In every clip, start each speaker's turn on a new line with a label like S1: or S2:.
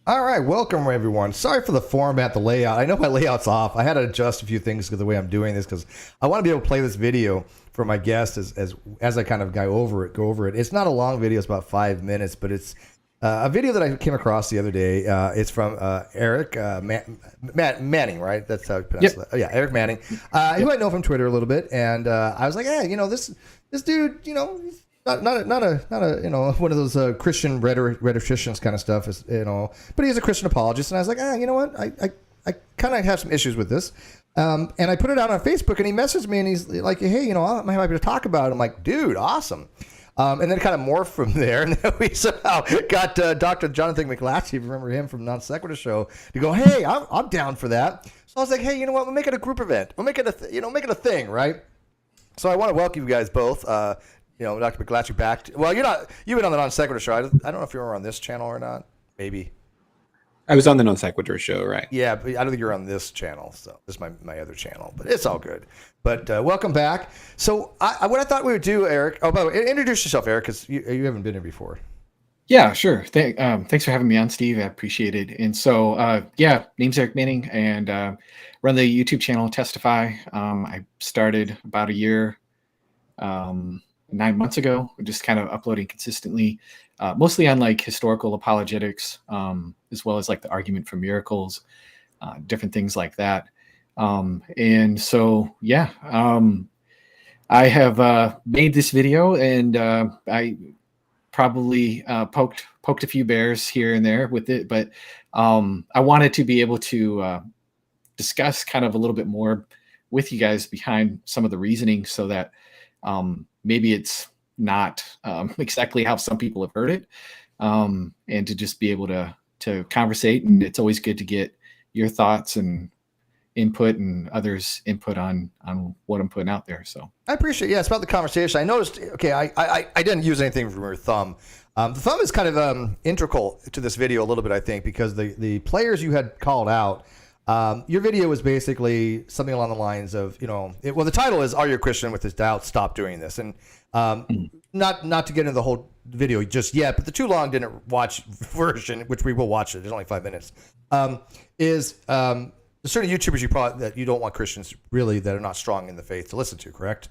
S1: All right, welcome everyone. Sorry for the format, the layout. I know my layout's off. I had to adjust a few things because the way I'm doing this, because I want to be able to play this video for my guests as I kind of go over it. It's not a long video; it's about 5 minutes, but it's a video that I came across the other day. It's from Erik Manning, right? That's how you pronounce
S2: Yep.
S1: that. Oh, yeah, Erik Manning, who I know from Twitter a little bit, and I was like, hey, this dude, he's not a one of those Christian rhetoricians kind of stuff is but he's a Christian apologist, and I was like, you know what, I kind of have some issues with this, and I put it out on Facebook, and he messaged me, and he's like, hey, I'm happy to talk about it. I'm like, dude, awesome. And then kind of morphed from there, and then we somehow got Dr. Jonathan McLatchie, remember him from Non Sequitur Show, to go, hey, I'm down for that. So I was like, hey, you know what, we'll make it a group event. We'll make it make it a thing, right? So I want to welcome you guys both. Dr. McLatchie back. Well, you've been on the Non Sequitur Show. I don't know if you were on this channel or not. Maybe.
S2: I was on the Non Sequitur show, right?
S1: Yeah, but I don't think you're on this channel. So this is my other channel, but it's all good. But welcome back. So what I thought we would do, Erik. Oh, by the way, introduce yourself, Erik, because you haven't been here before.
S2: Yeah, sure. Thanks for having me on, Steve. I appreciate it. And so, name's Erik Manning, and run the YouTube channel Testify. I started about a year, 9 months ago, just kind of uploading consistently, mostly on like historical apologetics, as well as like the argument for miracles, different things like that. And so, I have made this video, and I probably poked a few bears here and there with it, but I wanted to be able to discuss kind of a little bit more with you guys behind some of the reasoning, so that maybe it's not exactly how some people have heard it, and to just be able to conversate. And it's always good to get your thoughts and input and others' input on what I'm putting out there. So
S1: I appreciate. Yeah, it's about the conversation. I noticed. Okay, I didn't use anything from your thumb. The thumb is kind of integral to this video a little bit, I think, because the players you had called out. Your video was basically something along the lines of, the title is "Are You a Christian with His Doubts? Stop doing this." And not to get into the whole video just yet, but the too long didn't watch version, which we will watch it. There's only 5 minutes. There's certain YouTubers that you don't want Christians really that are not strong in the faith to listen to, correct?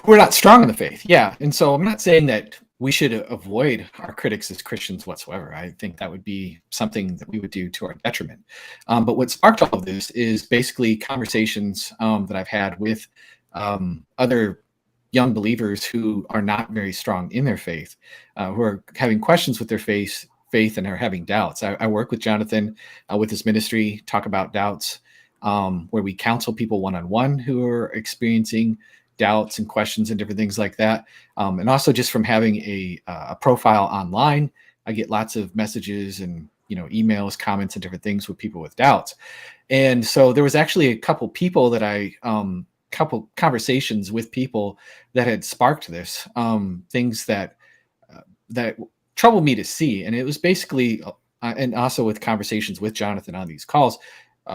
S2: we're not strong in the faith. Yeah. And so I'm not saying that we should avoid our critics as Christians whatsoever. I think that would be something that we would do to our detriment. But what sparked all of this is basically conversations that I've had with other young believers who are not very strong in their faith, who are having questions with their faith and are having doubts. I work with Jonathan with his ministry, talk about doubts, where we counsel people one-on-one who are experiencing doubts and questions and different things like that. And also just from having a profile online, I get lots of messages and emails, comments, and different things with people with doubts. And so there was actually a couple people that couple conversations with people that had sparked this, things that troubled me to see. And it was basically, and also with conversations with Jonathan on these calls,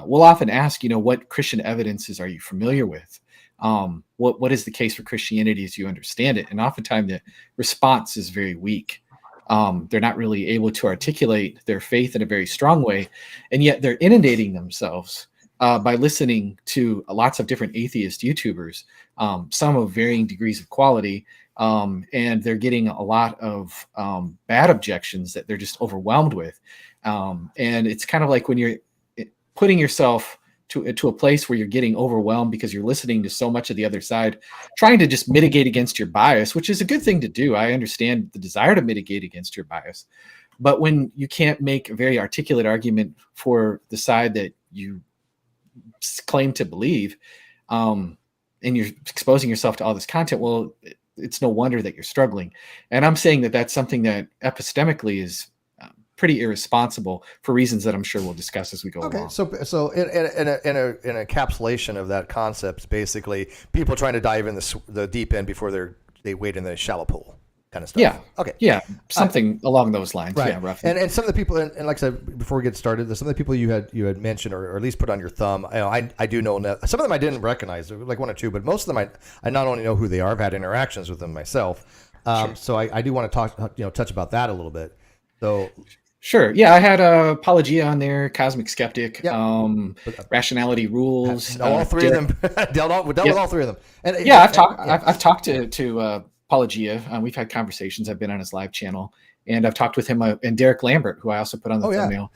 S2: we'll often ask, what Christian evidences are you familiar with? What is the case for Christianity as you understand it? And oftentimes the response is very weak. They're not really able to articulate their faith in a very strong way, and yet they're inundating themselves by listening to lots of different atheist YouTubers, some of varying degrees of quality, and they're getting a lot of bad objections that they're just overwhelmed with. And it's kind of like when you're putting yourself to a place where you're getting overwhelmed because you're listening to so much of the other side, trying to just mitigate against your bias, which is a good thing to do. I understand the desire to mitigate against your bias. But when you can't make a very articulate argument for the side that you claim to believe, and you're exposing yourself to all this content, well, it's no wonder that you're struggling. And I'm saying that that's something that epistemically is pretty irresponsible for reasons that I'm sure we'll discuss as we go along.
S1: So in a encapsulation of that concept, basically people trying to dive in the deep end before they wade in the shallow pool kind of stuff.
S2: Yeah.
S1: Okay.
S2: Yeah. Something along those lines.
S1: Right.
S2: Yeah. Roughly.
S1: And some of the people, and like I said before we get started, some of the people you had mentioned or at least put on your thumb, I do know some of them I didn't recognize, like one or two, but most of them I not only know who they are, I've had interactions with them myself.
S2: Sure.
S1: So I do want to touch about that a little bit. So
S2: Sure. Yeah, I had Apologia on there, Cosmic Skeptic,
S1: Yep.
S2: Rationality Rules.
S1: All three of them. dealt with all three of them. And
S2: Yeah, I've talked to Apologia. We've had conversations. I've been on his live channel, and I've talked with him and Derek Lambert, who I also put on the thumbnail.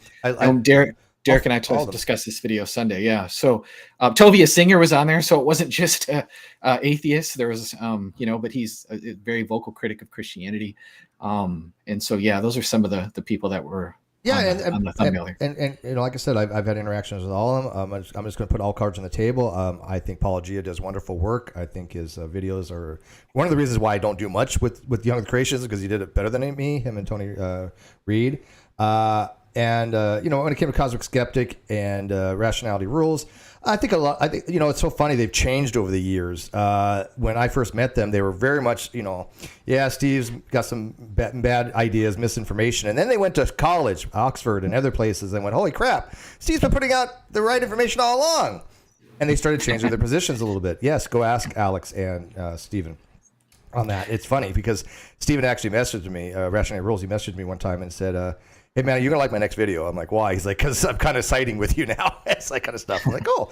S2: Derek and I discussed this video Sunday. Yeah. So Tovia Singer was on there. So it wasn't just atheist. There was, but he's a very vocal critic of Christianity. And so, yeah, those are some of the people that were on the thumbnail there.
S1: And like I said, I've had interactions with all of them. I'm just going to put all cards on the table. I think Apologia does wonderful work. I think his videos are one of the reasons why I don't do much with Young Earth Creations, because he did it better than me, him and Tony Reed. And when it came to Cosmic Skeptic and Rationality Rules, I think it's so funny. They've changed over the years. When I first met them, they were very much, Steve's got some bad ideas, misinformation. And then they went to college, Oxford and other places, and went, holy crap, Steve's been putting out the right information all along. And they started changing their positions a little bit. Yes, go ask Alex and Stephen on that. It's funny because Stephen actually messaged me, Rationality Rules, he messaged me one time and said, hey man, you're gonna like my next video. I'm like, why? He's like, because I'm kind of siding with you now. It's that kind of stuff. I'm like, cool.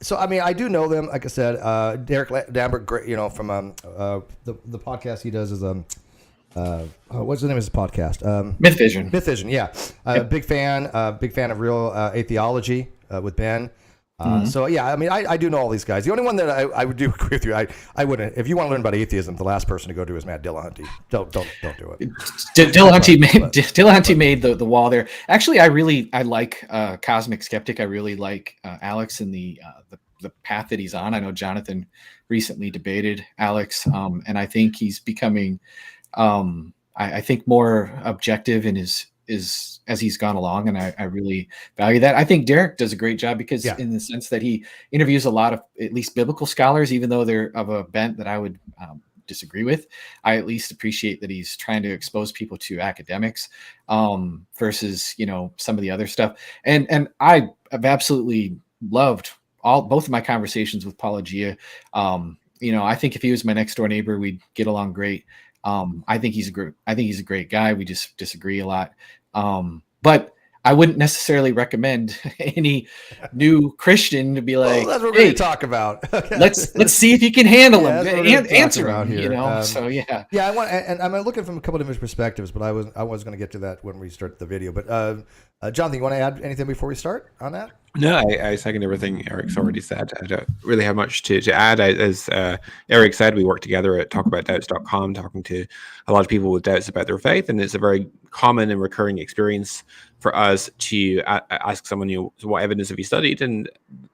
S1: So I mean, I do know them. Like I said, Derek Lambert, great, from the podcast he does is what's the name of his podcast?
S2: Myth Vision.
S1: Myth Vision, yeah. Yep. Big fan of real atheology with Ben. So yeah, I mean, I do know all these guys. The only one that I would do agree with you, I wouldn't. If you want to learn about atheism, the last person to go to is Matt Dillahunty. Don't do it.
S2: Dillahunty made the wall there. Actually, I like Cosmic Skeptic. I really like Alex and the path that he's on. I know Jonathan recently debated Alex, and I think he's becoming, I think, more objective in his as he's gone along, and I really value that. I think Derek does a great job because in the sense that he interviews a lot of at least biblical scholars, even though they're of a bent that I would disagree with. I at least appreciate that he's trying to expose people to academics versus some of the other stuff. And I have absolutely loved both of my conversations with Apologia. I think if he was my next door neighbor, we'd get along great. I think he's a great guy. We just disagree a lot. But I wouldn't necessarily recommend any new Christian to be like,
S1: that's what we're going to talk about. Okay.
S2: Let's see if you can handle him and answer him here. So yeah.
S1: Yeah, I'm looking from a couple of different perspectives, but I was going to get to that when we start the video. But Jonathan, you want to add anything before we start on that?
S3: No, I second everything Eric's already said. I don't really have much to add. As Erik said, we work together at talkaboutdoubts.com, talking to a lot of people with doubts about their faith, and it's a very common and recurring experience for us to ask someone, what evidence have you studied? And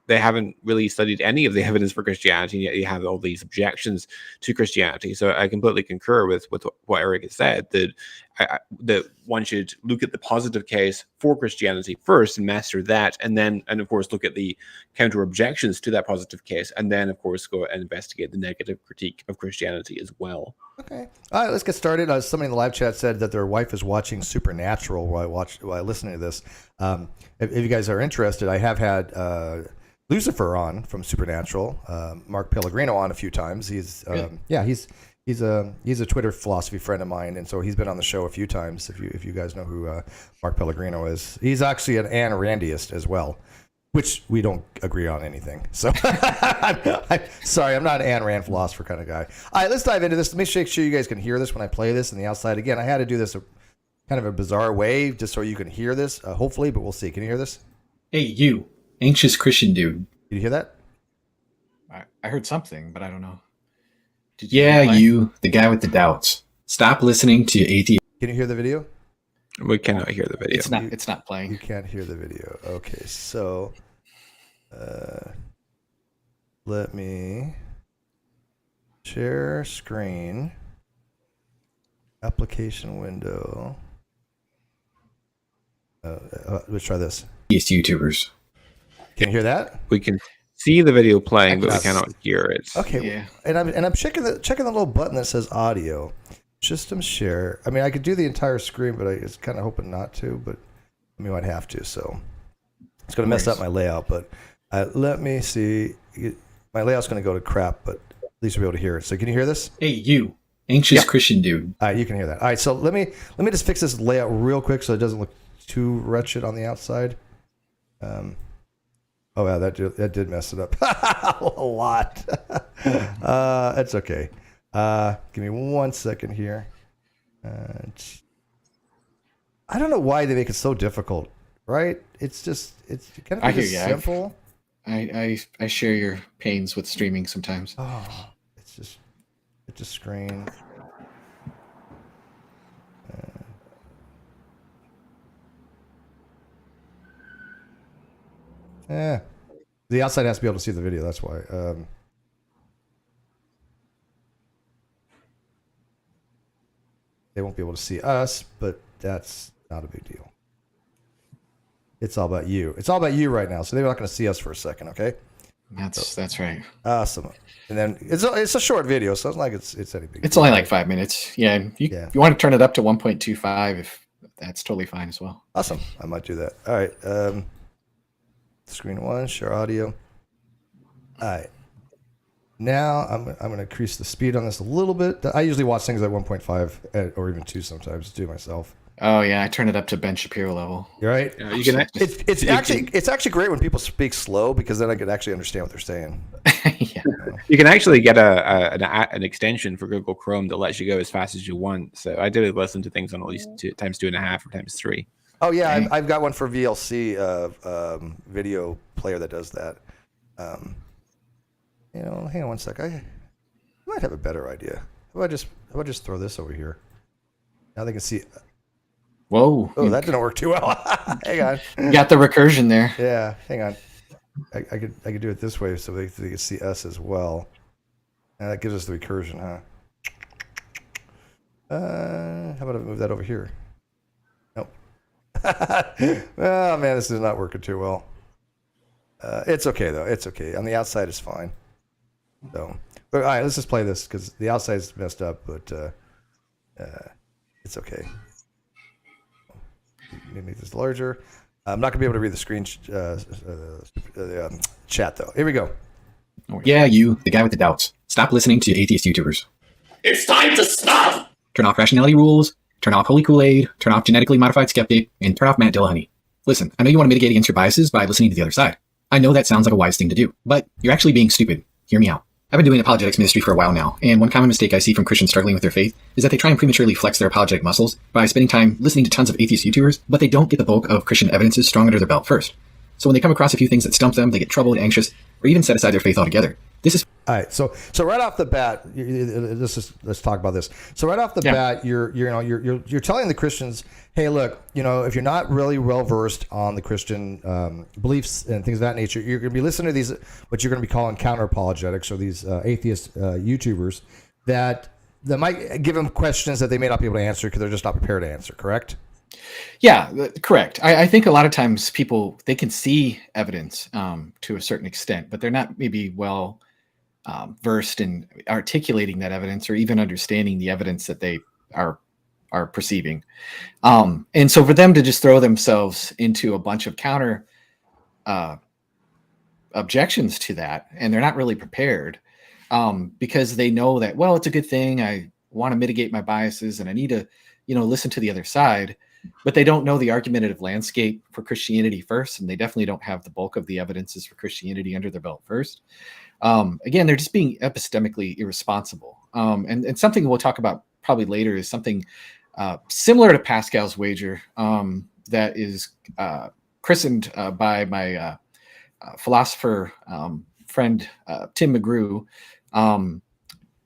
S3: they haven't really studied any of the evidence for Christianity, yet you have all these objections to Christianity. So I completely concur with what Erik has said, that one should look at the positive case for Christianity first and master that, and of course look at the counter objections to that positive case, and then of course go and investigate the negative critique of Christianity as well.
S1: Okay, all right, let's get started. Somebody in the live chat said that their wife is watching Supernatural while listening to this. If you guys are interested, I have had Lucifer on from Supernatural, Mark Pellegrino on a few times. He's He's a Twitter philosophy friend of mine, and so he's been on the show a few times. If you guys know who Mark Pellegrino is, he's actually an Ayn Randiest as well, which we don't agree on anything. So I'm sorry, I'm not an Ayn Rand philosopher kind of guy. All right, let's dive into this. Let me make sure you guys can hear this when I play this on the outside. Again, I had to do this kind of a bizarre way just so you can hear this, hopefully, but we'll see. Can you hear this?
S2: Hey, you, anxious Christian dude.
S1: Did you hear that?
S2: I heard something, but I don't know. You, the guy with the doubts. Stop listening to Atheist.
S1: Can you hear the video?
S3: We cannot hear the video.
S2: It's not playing.
S1: You can't hear the video. Okay, so let me share screen. Application window. Let's try this.
S2: YouTubers.
S1: Can you hear that?
S3: We can see the video playing, but we cannot hear it.
S1: Okay. Yeah. And I'm checking the little button that says audio. System share. I mean, I could do the entire screen, but I was kind of hoping not to. But I mean, I'd have to. So it's going to mess up my layout. But let me see. My layout's going to go to crap, but at least we'll be able to hear it. So can you hear this?
S2: Hey, you, Anxious Christian dude.
S1: All right, you can hear that. All right, so let me just fix this layout real quick so it doesn't look too wretched on the outside. Oh yeah, that did mess it up a lot. That's okay. Give me 1 second here. I don't know why they make it so difficult, right? It's kind of just simple.
S2: I share your pains with streaming sometimes.
S1: Oh, it's a screen. The outside has to be able to see the video. That's why. They won't be able to see us, but that's not a big deal. It's all about you. It's all about you right now. So they're not going to see us for a second, okay?
S2: That's right.
S1: Awesome. And then it's a short video, so it's like it's any big.
S2: It's only like 5 minutes. Yeah. You want to turn it up to 1.25 if that's totally fine as well.
S1: Awesome. I might do that. All right. Screen 1, share audio. All right. Now I'm going to increase the speed on this a little bit. I usually watch things at 1.5 or even 2 sometimes. Do myself.
S2: Oh yeah, I turn it up to Ben Shapiro level.
S1: You're right.
S3: Yeah, you can.
S1: It's actually great when people speak slow because then I can actually understand what they're saying.
S2: Yeah.
S3: You can actually get an extension for Google Chrome that lets you go as fast as you want. So I did listen to things on at least 2.5 or times 3.
S1: Oh yeah, I've got one for VLC video player that does that. Hang on 1 sec. I might have a better idea. How about I just throw this over here? Now they can see.
S2: Whoa!
S1: Oh, that didn't work too well. Hang on.
S2: You got the recursion there.
S1: Yeah, hang on. I could do it this way so they can see us as well. And that gives us the recursion, huh? How about I move that over here? Nope. Oh man, this is not working too well. It's okay though. It's okay. On the outside, it's fine. So, all right, let's just play this because the outside's messed up, but it's okay. Let me make this larger. I'm not gonna be able to read the screen chat though. Here we go.
S2: Yeah, you, the guy with the doubts. Stop listening to atheist YouTubers.
S4: It's time to stop!
S2: Turn off rationality rules, turn off Holy Kool-Aid, turn off genetically modified skeptic, and turn off Matt Dillahunty. Listen, I know you want to mitigate against your biases by listening to the other side. I know that sounds like a wise thing to do, but you're actually being stupid. Hear me out. I've been doing apologetics ministry for a while now, and one common mistake I see from Christians struggling with their faith is that they try and prematurely flex their apologetic muscles by spending time listening to tons of atheist YouTubers, but they don't get the bulk of Christian evidences strong under their belt first. So when they come across a few things that stump them, they get troubled, anxious, or even set aside their faith altogether. This is
S1: all right. So right off the bat, let's talk about this. So right off the bat, you're telling the Christians, hey, look, if you're not really well versed on the Christian beliefs and things of that nature, you're going to be listening to these what you're going to be calling counter apologetics or these atheist YouTubers that might give them questions that they may not be able to answer because they're just not prepared to answer. Correct?
S2: Yeah, correct. I think a lot of times people, they can see evidence to a certain extent, but they're not maybe well versed in articulating that evidence or even understanding the evidence that they are perceiving. And so for them to just throw themselves into a bunch of counter objections to that, and they're not really prepared because they know that, well, it's a good thing. I want to mitigate my biases and I need to, listen to the other side. But they don't know the argumentative landscape for Christianity first, and they definitely don't have the bulk of the evidences for Christianity under their belt first. Again, they're just being epistemically irresponsible. And something we'll talk about probably later is something similar to Pascal's wager that is christened by my philosopher friend Tim McGrew,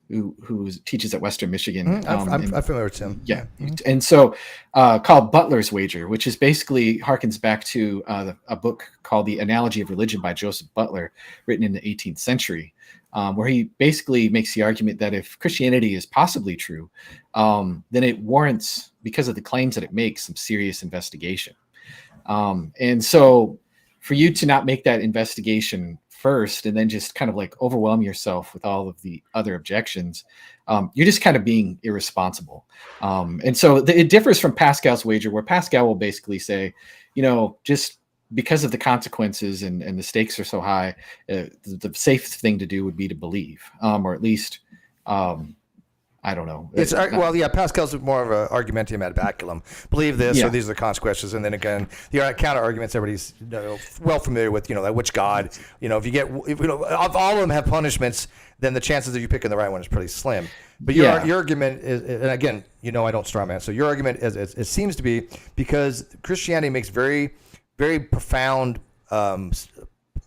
S2: who teaches at Western Michigan.
S1: I'm familiar with Tim.
S2: Yeah. And so called Butler's Wager, which is basically harkens back to a book called The Analogy of Religion by Joseph Butler, written in the 18th century, where he basically makes the argument that if Christianity is possibly true, then it warrants, because of the claims that it makes, some serious investigation. And so for you to not make that investigation first and then just kind of like overwhelm yourself with all of the other objections, you're just kind of being irresponsible. And so it differs from Pascal's wager, where Pascal will basically say, just because of the consequences and the stakes are so high, the safe thing to do would be to believe, or at least I don't know.
S1: Pascal's more of an argumentum ad baculum. Believe this, or these are the consequences, and then again, the counter arguments everybody's well familiar with. Like which God, if you get, if all of them have punishments, then the chances of you picking the right one is pretty slim. But your argument is, and again, I don't straw man. So your argument is, it seems to be because Christianity makes very, very profound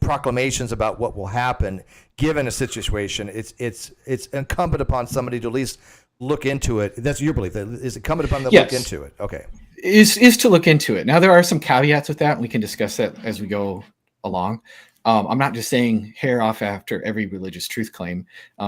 S1: proclamations about what will happen given a situation. It's incumbent upon somebody to at least look into it. That's your belief. Is incumbent upon them to look into it. Okay.
S2: Is to look into it. Now there are some caveats with that, and we can discuss that as we go along. I'm not just saying hair off after every religious truth claim,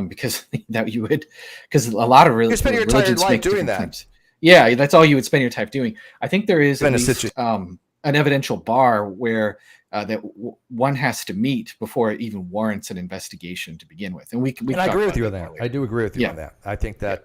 S2: because that you would, because a lot of religions
S1: spend your entire life doing that.
S2: Claims. Yeah, that's all you would spend your time doing. I think there is at least, an evidential bar where that one has to meet before it even warrants an investigation to begin with. And I
S1: agree with you on that. I do agree with you on that. I think that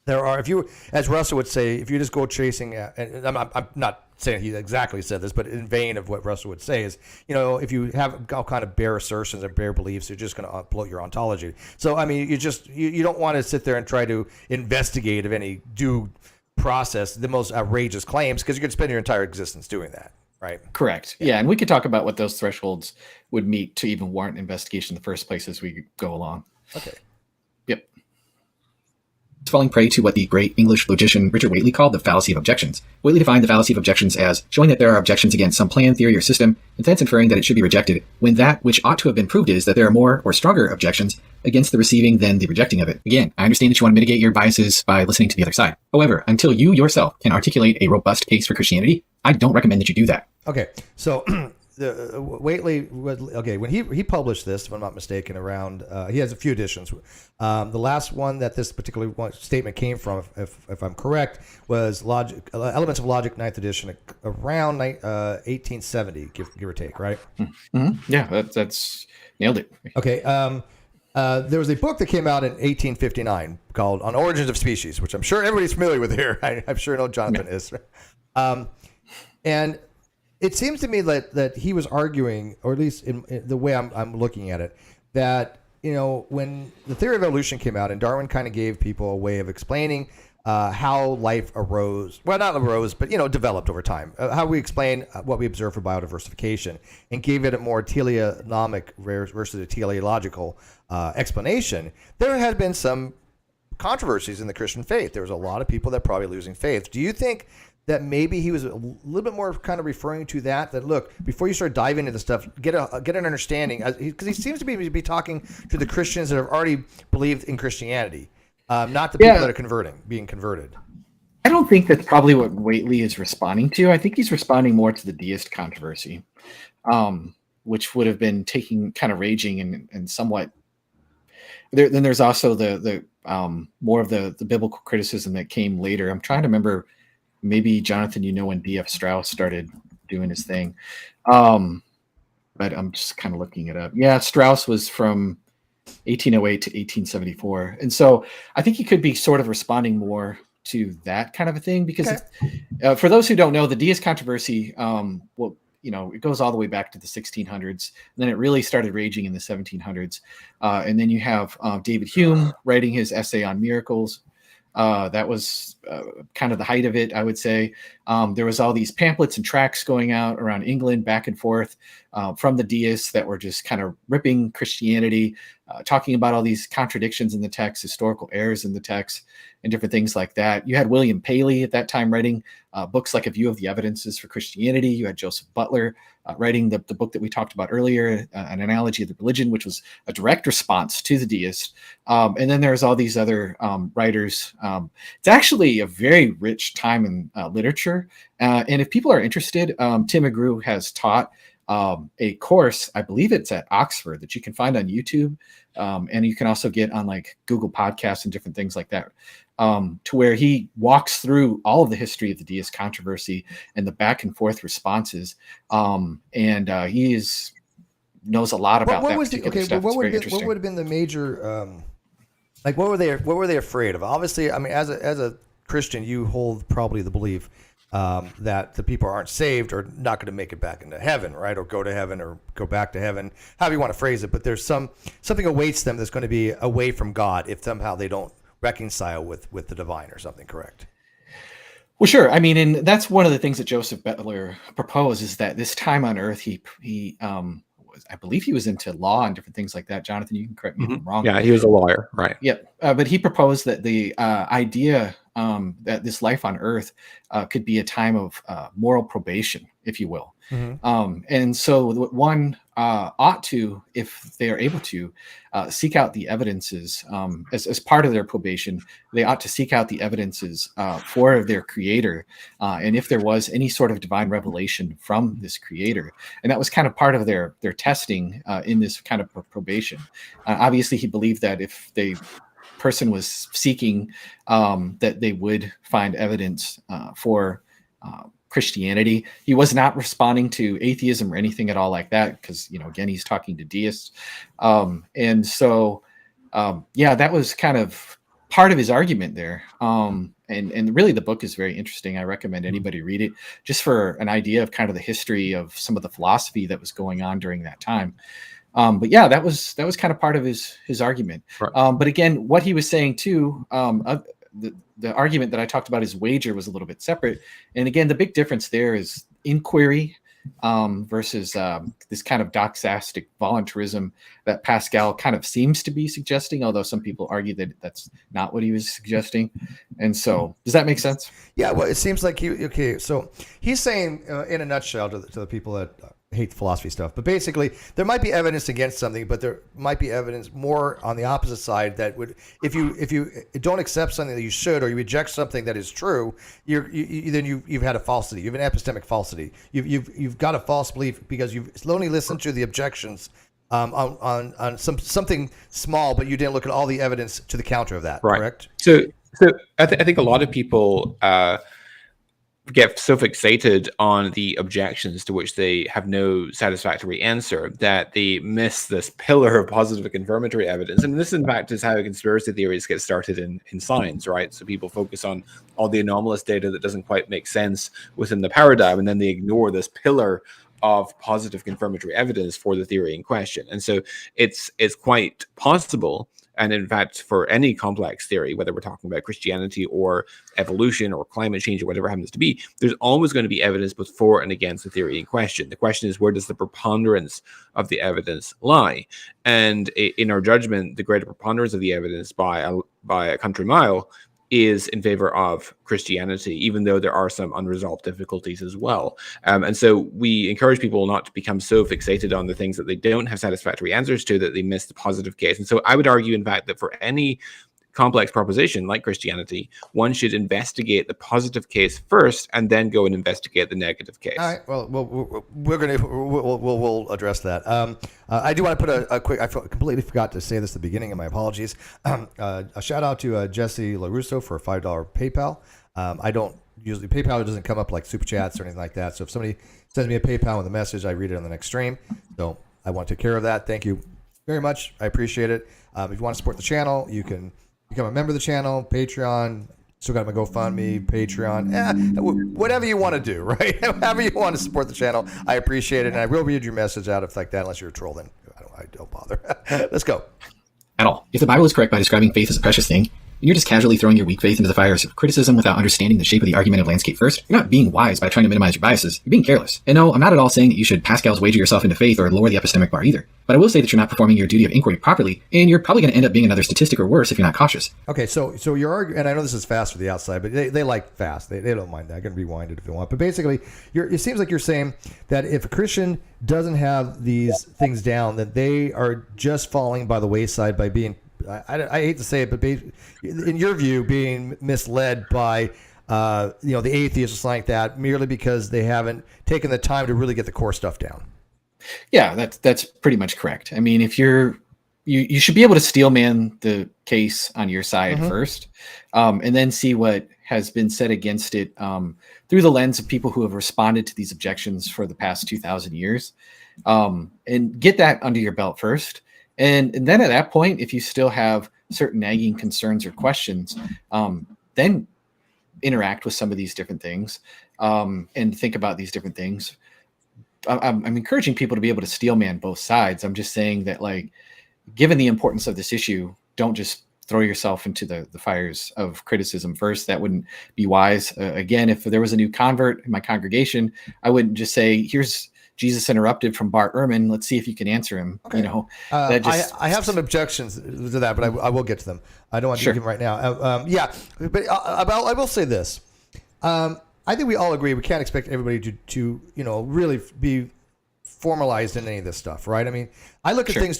S1: there are, if you, as Russell would say, if you just go chasing, and I'm not saying he exactly said this, but in vein of what Russell would say is, if you have all kind of bare assertions or bare beliefs, you're just going to bloat your ontology. So, I mean, you don't want to sit there and try to investigate of any due process the most outrageous claims, because you're going to spend your entire existence doing that. Right.
S2: Correct. Yeah. And we could talk about what those thresholds would meet to even warrant investigation in the first place as we go along.
S1: Okay.
S2: Yep. It's falling prey to what the great English logician Richard Whately called the fallacy of objections. Whately defined the fallacy of objections as showing that there are objections against some plan, theory, or system, and thence inferring that it should be rejected, when that which ought to have been proved is that there are more or stronger objections against the receiving than the rejecting of it. Again, I understand that you want to mitigate your biases by listening to the other side. However, until you yourself can articulate a robust case for Christianity, I don't recommend that you do that.
S1: Okay, so Whately, when he published this, if I'm not mistaken, around he has a few editions. The last one that this particular statement came from, if I'm correct, was Elements of Logic, 9th edition, around 1870, give or take, right?
S2: Mm-hmm. Yeah, that's nailed it.
S1: Okay. There was a book that came out in 1859 called On Origins of Species, which I'm sure everybody's familiar with here. I'm sure Jonathan is. And it seems to me that he was arguing, or at least in the way I'm looking at it, that when the theory of evolution came out and Darwin kind of gave people a way of explaining how life arose, well, not arose, but developed over time, how we explain what we observe for biodiversification, and gave it a more teleonomic versus a teleological explanation. There had been some controversies in the Christian faith. There was a lot of people that probably losing faith. Do you think that maybe he was a little bit more kind of referring to that look, before you start diving into the stuff, get an understanding, because he seems to be talking to the Christians that have already believed in Christianity, not the people that are being converted.
S2: I don't think that's probably what Whately is responding to. I think he's responding more to the deist controversy, which would have been kind of raging and somewhat. Then there's also the more of the biblical criticism that came later. I'm trying to remember. Maybe Jonathan, when D.F. Strauss started doing his thing, but I'm just kind of looking it up. Yeah, Strauss was from 1808 to 1874, and so I think he could be sort of responding more to that kind of a thing because, for those who don't know, the deist controversy, it goes all the way back to the 1600s, and then it really started raging in the 1700s, and then you have David Hume writing his essay on miracles. That was kind of the height of it, I would say. There was all these pamphlets and tracts going out around England back and forth from the deists that were just kind of ripping Christianity, talking about all these contradictions in the text, historical errors in the text, and different things like that. You had William Paley at that time writing books like A View of the Evidences for Christianity. You had Joseph Butler writing the book that we talked about earlier, An Analogy of the Religion, which was a direct response to the deist. And then there's all these other writers. It's actually a very rich time in literature. And if people are interested, Tim McGrew has taught a course, I believe it's at Oxford, that you can find on YouTube. And you can also get on like Google Podcasts and different things like that, to where he walks through all of the history of the deist controversy and the back and forth responses. And he knows a lot about that particular stuff.
S1: What would have been the major, what were they afraid of? Obviously, I mean, as a Christian, you hold probably the belief that the people aren't saved or not going to make it back into heaven, right? Or go to heaven or go back to heaven, however you want to phrase it. But there's something awaits them that's going to be away from God if somehow they don't reconcile with the divine or something, correct?
S2: Well, sure. I mean, and that's one of the things that Joseph Butler proposed, is that this time on Earth, I believe he was into law and different things like that. Jonathan, you can correct me if I'm wrong.
S3: Yeah, he was a lawyer, right?
S2: Yep. But he proposed that the idea that this life on Earth could be a time of moral probation, if you will. And so one ought to, if they are able to, seek out the evidences as part of their probation. They ought to seek out the evidences for their creator, and if there was any sort of divine revelation from this creator. And that was kind of part of their testing in this kind of probation. Obviously, he believed that if the person was seeking, that they would find evidence for Christianity. He was not responding to atheism or anything at all like that, because, again, he's talking to deists. And so, that was kind of part of his argument there. And really the book is very interesting. I recommend anybody read it just for an idea of kind of the history of some of the philosophy that was going on during that time. But yeah, that was kind of part of his argument.
S3: Right.
S2: But again, what he was saying too, the argument that I talked about, his wager, was a little bit separate. And again, the big difference there is inquiry versus this kind of doxastic voluntarism that Pascal kind of seems to be suggesting, although some people argue that that's not what he was suggesting. And so, does that make sense?
S1: Yeah, well, it seems like so he's saying in a nutshell to the people that hate philosophy stuff, but basically there might be evidence against something, but there might be evidence more on the opposite side that would, if you don't accept something that you should, or you reject something that is true, you've had a falsity. You have an epistemic falsity. You've got a false belief because you've only listened to the objections on something small, but you didn't look at all the evidence to the counter of that. Right. Correct?
S3: So I think a lot of people get so fixated on the objections to which they have no satisfactory answer that they miss this pillar of positive and confirmatory evidence. And this, in fact, is how conspiracy theories get started in science, right? So people focus on all the anomalous data that doesn't quite make sense within the paradigm, and then they ignore this pillar of positive confirmatory evidence for the theory in question. And so it's quite possible, and in fact, for any complex theory, whether we're talking about Christianity or evolution or climate change or whatever it happens to be, there's always going to be evidence both for and against the theory in question. The question is, where does the preponderance of the evidence lie? And in our judgment, the greater preponderance of the evidence by a country mile is in favor of Christianity, even though there are some unresolved difficulties as well. And so we encourage people not to become so fixated on the things that they don't have satisfactory answers to that they miss the positive case. And so I would argue, in fact, that for any complex proposition like Christianity, one should investigate the positive case first and then go and investigate the negative case.
S1: All right. Well, we'll address that. I do want to put a quick. I completely forgot to say this at the beginning, and my apologies. A shout out to Jesse LaRusso for a $5 PayPal. I don't usually, PayPal doesn't come up like super chats or anything like that. So if somebody sends me a PayPal with a message, I read it on the next stream. So I want to take care of that. Thank you very much. I appreciate it. If you want to support the channel, you can become a member of the channel, Patreon. Still got my GoFundMe, Patreon, whatever you want to do, right? However you want to support the channel, I appreciate it, and I will read your message out if like that, unless you're a troll. Then I don't bother. Let's go.
S5: At all. If the Bible is correct by describing faith as a precious thing, and you're just casually throwing your weak faith into the fires of criticism without understanding the shape of the argumentative landscape first, you're not being wise by trying to minimize your biases. You're being careless. And no, I'm not at all saying that you should Pascal's wager yourself into faith or lower the epistemic bar either. But I will say that you're not performing your duty of inquiry properly, and you're probably going to end up being another statistic or worse if you're not cautious.
S1: Okay, so your argument, and I know this is fast for the outside, but they like fast. They don't mind that. I can rewind it if you want. But basically, it seems like you're saying that if a Christian doesn't have these things down, that they are just falling by the wayside by being, I hate to say it, but in your view, being misled by the atheists or something like that, merely because they haven't taken the time to really get the core stuff down.
S2: Yeah, that's pretty much correct. I mean, if you should be able to steelman the case on your side first, and then see what has been said against it through the lens of people who have responded to these objections for the past 2,000 years, and get that under your belt first. And then at that point, if you still have certain nagging concerns or questions, then interact with some of these different things and think about these different things. I'm encouraging people to be able to steelman both sides. I'm just saying that, like, given the importance of this issue, don't just throw yourself into the fires of criticism first. That wouldn't be wise. Again, if there was a new convert in my congregation, I wouldn't just say, here's Jesus interrupted from Bart Ehrman. Let's see if you can answer him.
S1: Okay.
S2: You know,
S1: I have some objections to that, but I will get to them. I don't want to
S2: Sure.
S1: give them right now. But I will say this. I think we all agree we can't expect everybody to really be formalized in any of this stuff, right? I mean, I look at
S2: Sure.
S1: things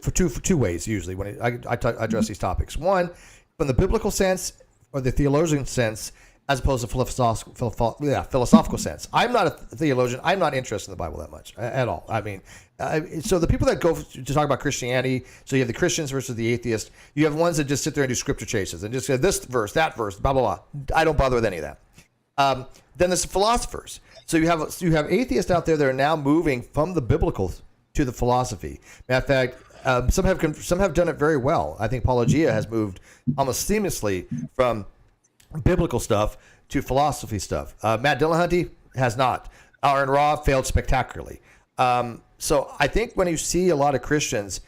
S1: for two ways usually when I address these topics. One, from the biblical sense or the theologian sense, as opposed to philosophical sense. I'm not a theologian. I'm not interested in the Bible that much at all. I mean, so the people that go to talk about Christianity, so you have the Christians versus the atheists. You have ones that just sit there and do scripture chases and just say this verse, that verse, blah, blah, blah. I don't bother with any of that. Then there's the philosophers. So you have atheists out there that are now moving from the biblical to the philosophy. Matter of fact, some have done it very well. I think Apologia has moved almost seamlessly from biblical stuff to philosophy stuff. Matt Dillahunty has not. Aaron Ra failed spectacularly. So I think when you see a lot of Christians,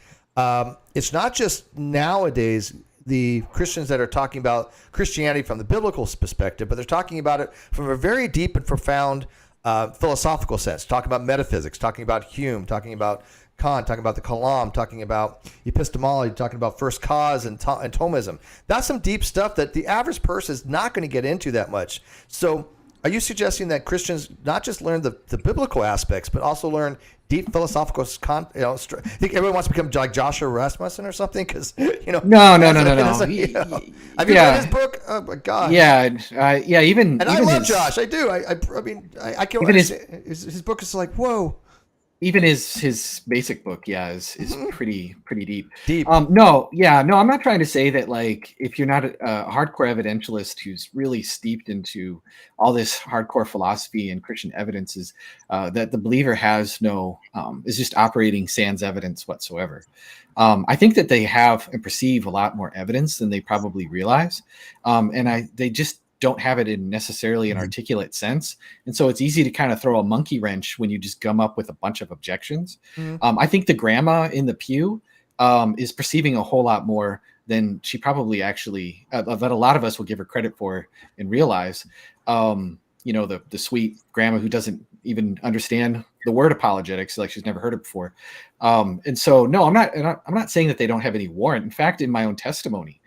S1: it's not just nowadays the Christians that are talking about Christianity from the biblical perspective, but they're talking about it from a very deep and profound philosophical sense, talking about metaphysics, talking about Hume, talking about Kant, talking about the Kalam, talking about epistemology, talking about first cause and Thomism. That's some deep stuff that the average person is not going to get into that much. So are you suggesting that Christians not just learn the biblical aspects, but also learn deep philosophical I think everyone wants to become like Joshua Rasmussen or something? Because,
S2: No.
S1: Have you read his book? Oh, my God.
S2: Yeah. Even
S1: I love
S2: his,
S1: Josh. I do. I mean, I can't.
S2: Even
S1: His book is like, whoa.
S2: Even his basic book, is pretty deep.
S1: Deep.
S2: I'm not trying to say that, like, if you're not a hardcore evidentialist who's really steeped into all this hardcore philosophy and Christian evidences, that the believer has is just operating sans evidence whatsoever. I think that they have and perceive a lot more evidence than they probably realize, and they just don't have it in necessarily an articulate sense. And so it's easy to kind of throw a monkey wrench when you just gum up with a bunch of objections. I think the grandma in the pew is perceiving a whole lot more than she probably actually, that a lot of us will give her credit for and realize. The sweet grandma who doesn't even understand the word apologetics, like she's never heard it before. And so, no, I'm not saying that they don't have any warrant. In fact, in my own testimony,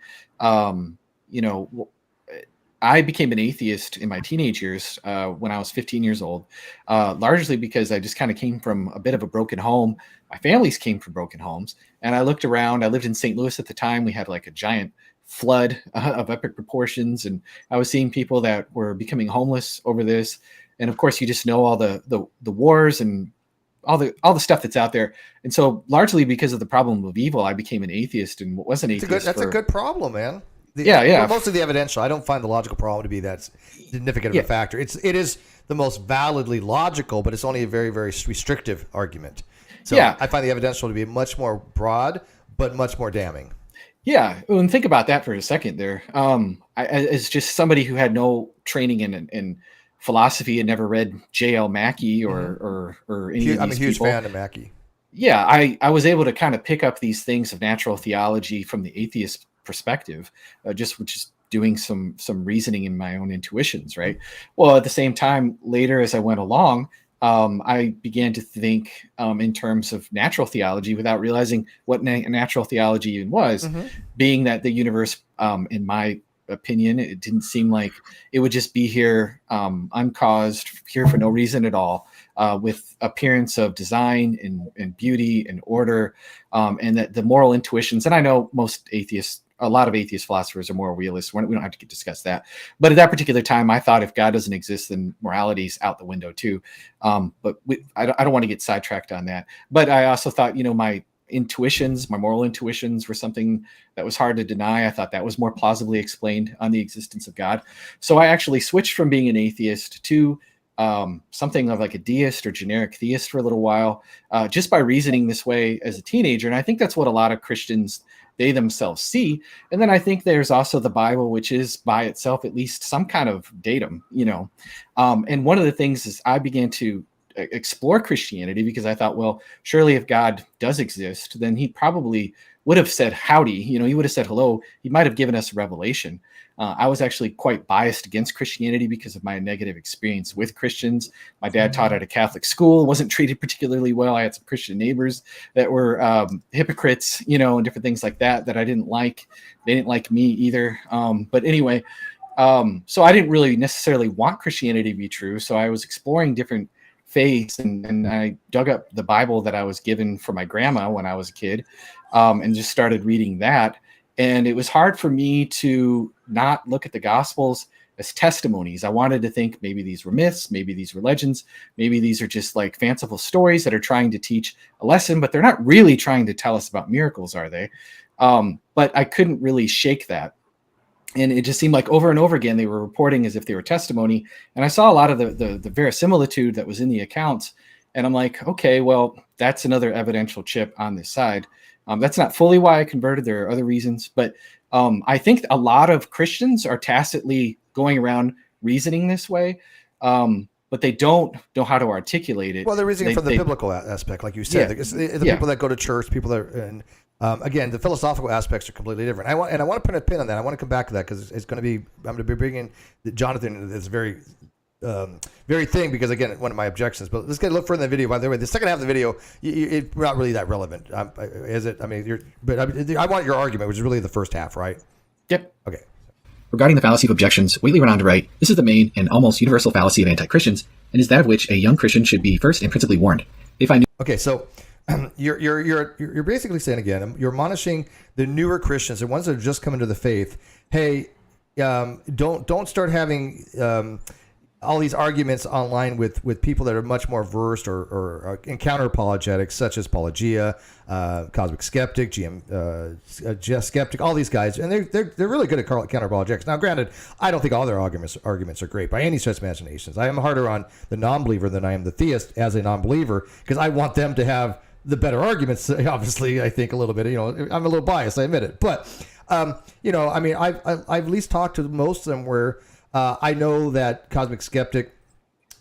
S2: I became an atheist in my teenage years when I was 15 years old, largely because I just kind of came from a bit of a broken home. My families came from broken homes. And I looked around. I lived in St. Louis at the time. We had like a giant flood of epic proportions. And I was seeing people that were becoming homeless over this. And of course, you just know all the wars and all the stuff that's out there. And so largely because of the problem of evil, I became an atheist and was an atheist.
S1: That's a good problem, man. Mostly the evidential. I don't find the logical problem to be that significant of a factor. It is the most validly logical, but it's only a very, very restrictive argument. So I find the evidential to be much more broad, but much more damning.
S2: Yeah, and think about that for a second there. As just somebody who had no training in philosophy and never read J.L. Mackie or any of these
S1: I'm a huge
S2: people.
S1: fan of Mackie.
S2: Yeah, I was able to kind of pick up these things of natural theology from the atheist perspective, just doing some reasoning in my own intuitions, right? Well, at the same time, later as I went along, I began to think in terms of natural theology without realizing what natural theology even was, being that the universe, in my opinion, it didn't seem like it would just be here uncaused, here for no reason at all, with appearance of design and beauty and order, and that the moral intuitions, and I know a lot of atheist philosophers are moral realists. We don't have to discuss that. But at that particular time, I thought if God doesn't exist, then morality's out the window too. But I don't want to get sidetracked on that. But I also thought, my intuitions, my moral intuitions were something that was hard to deny. I thought that was more plausibly explained on the existence of God. So I actually switched from being an atheist to something of like a deist or generic theist for a little while, just by reasoning this way as a teenager. And I think that's what a lot of Christians, they themselves see. And then I think there's also the Bible, which is by itself at least some kind of datum, and one of the things is I began to explore Christianity because I thought, well, surely if God does exist, then he probably would have said howdy, he would have said hello. He might have given us a revelation. I was actually quite biased against Christianity because of my negative experience with Christians. My dad taught at a Catholic school, wasn't treated particularly well. I had some Christian neighbors that were hypocrites, and different things like that I didn't like. They didn't like me either. But anyway, so I didn't really necessarily want Christianity to be true. So I was exploring different faiths, and I dug up the Bible that I was given from my grandma when I was a kid, and just started reading that. And it was hard for me to not look at the Gospels as testimonies. I wanted to think maybe these were myths, maybe these were legends, maybe these are just like fanciful stories that are trying to teach a lesson, but they're not really trying to tell us about miracles, are they? But I couldn't really shake that. And it just seemed like over and over again, they were reporting as if they were testimony. And I saw a lot of the verisimilitude that was in the accounts. And I'm like, okay, well, that's another evidential chip on this side. That's not fully why I converted. There are other reasons. But I think a lot of Christians are tacitly going around reasoning this way. But they don't know how to articulate it.
S1: Well, they're reasoning from the biblical aspect, like you said.
S2: Yeah,
S1: the people that go to church, people that are, and again, the philosophical aspects are completely different. I want to put a pin on that. I want to come back to that because it's going to be. I'm going to be bringing Jonathan into this very thing because again, one of my objections. But let's get a look further in the video. By the way, the second half of the video, it's not really that relevant, is it? I mean, I want your argument, which is really the first half, right?
S2: Yep.
S1: Okay.
S5: Regarding the fallacy of objections, Whately went on to write, "This is the main and almost universal fallacy of anti-Christians, and is that of which a young Christian should be first and principally warned. If I knew..."
S1: Okay, so you're basically saying again, you're admonishing the newer Christians, the ones that have just come into the faith. Hey, don't start having all these arguments online with people that are much more versed or encounter apologetics, such as Apologia, Cosmic Skeptic, GM Skeptic, all these guys, and they're really good at counter apologetics. Now, granted, I don't think all their arguments are great by any stretch of imaginations. I am harder on the non-believer than I am the theist as a non-believer because I want them to have the better arguments. Obviously, I think a little bit. I'm a little biased. I admit it, but I mean, I've at least talked to most of them where. I know that Cosmic Skeptic,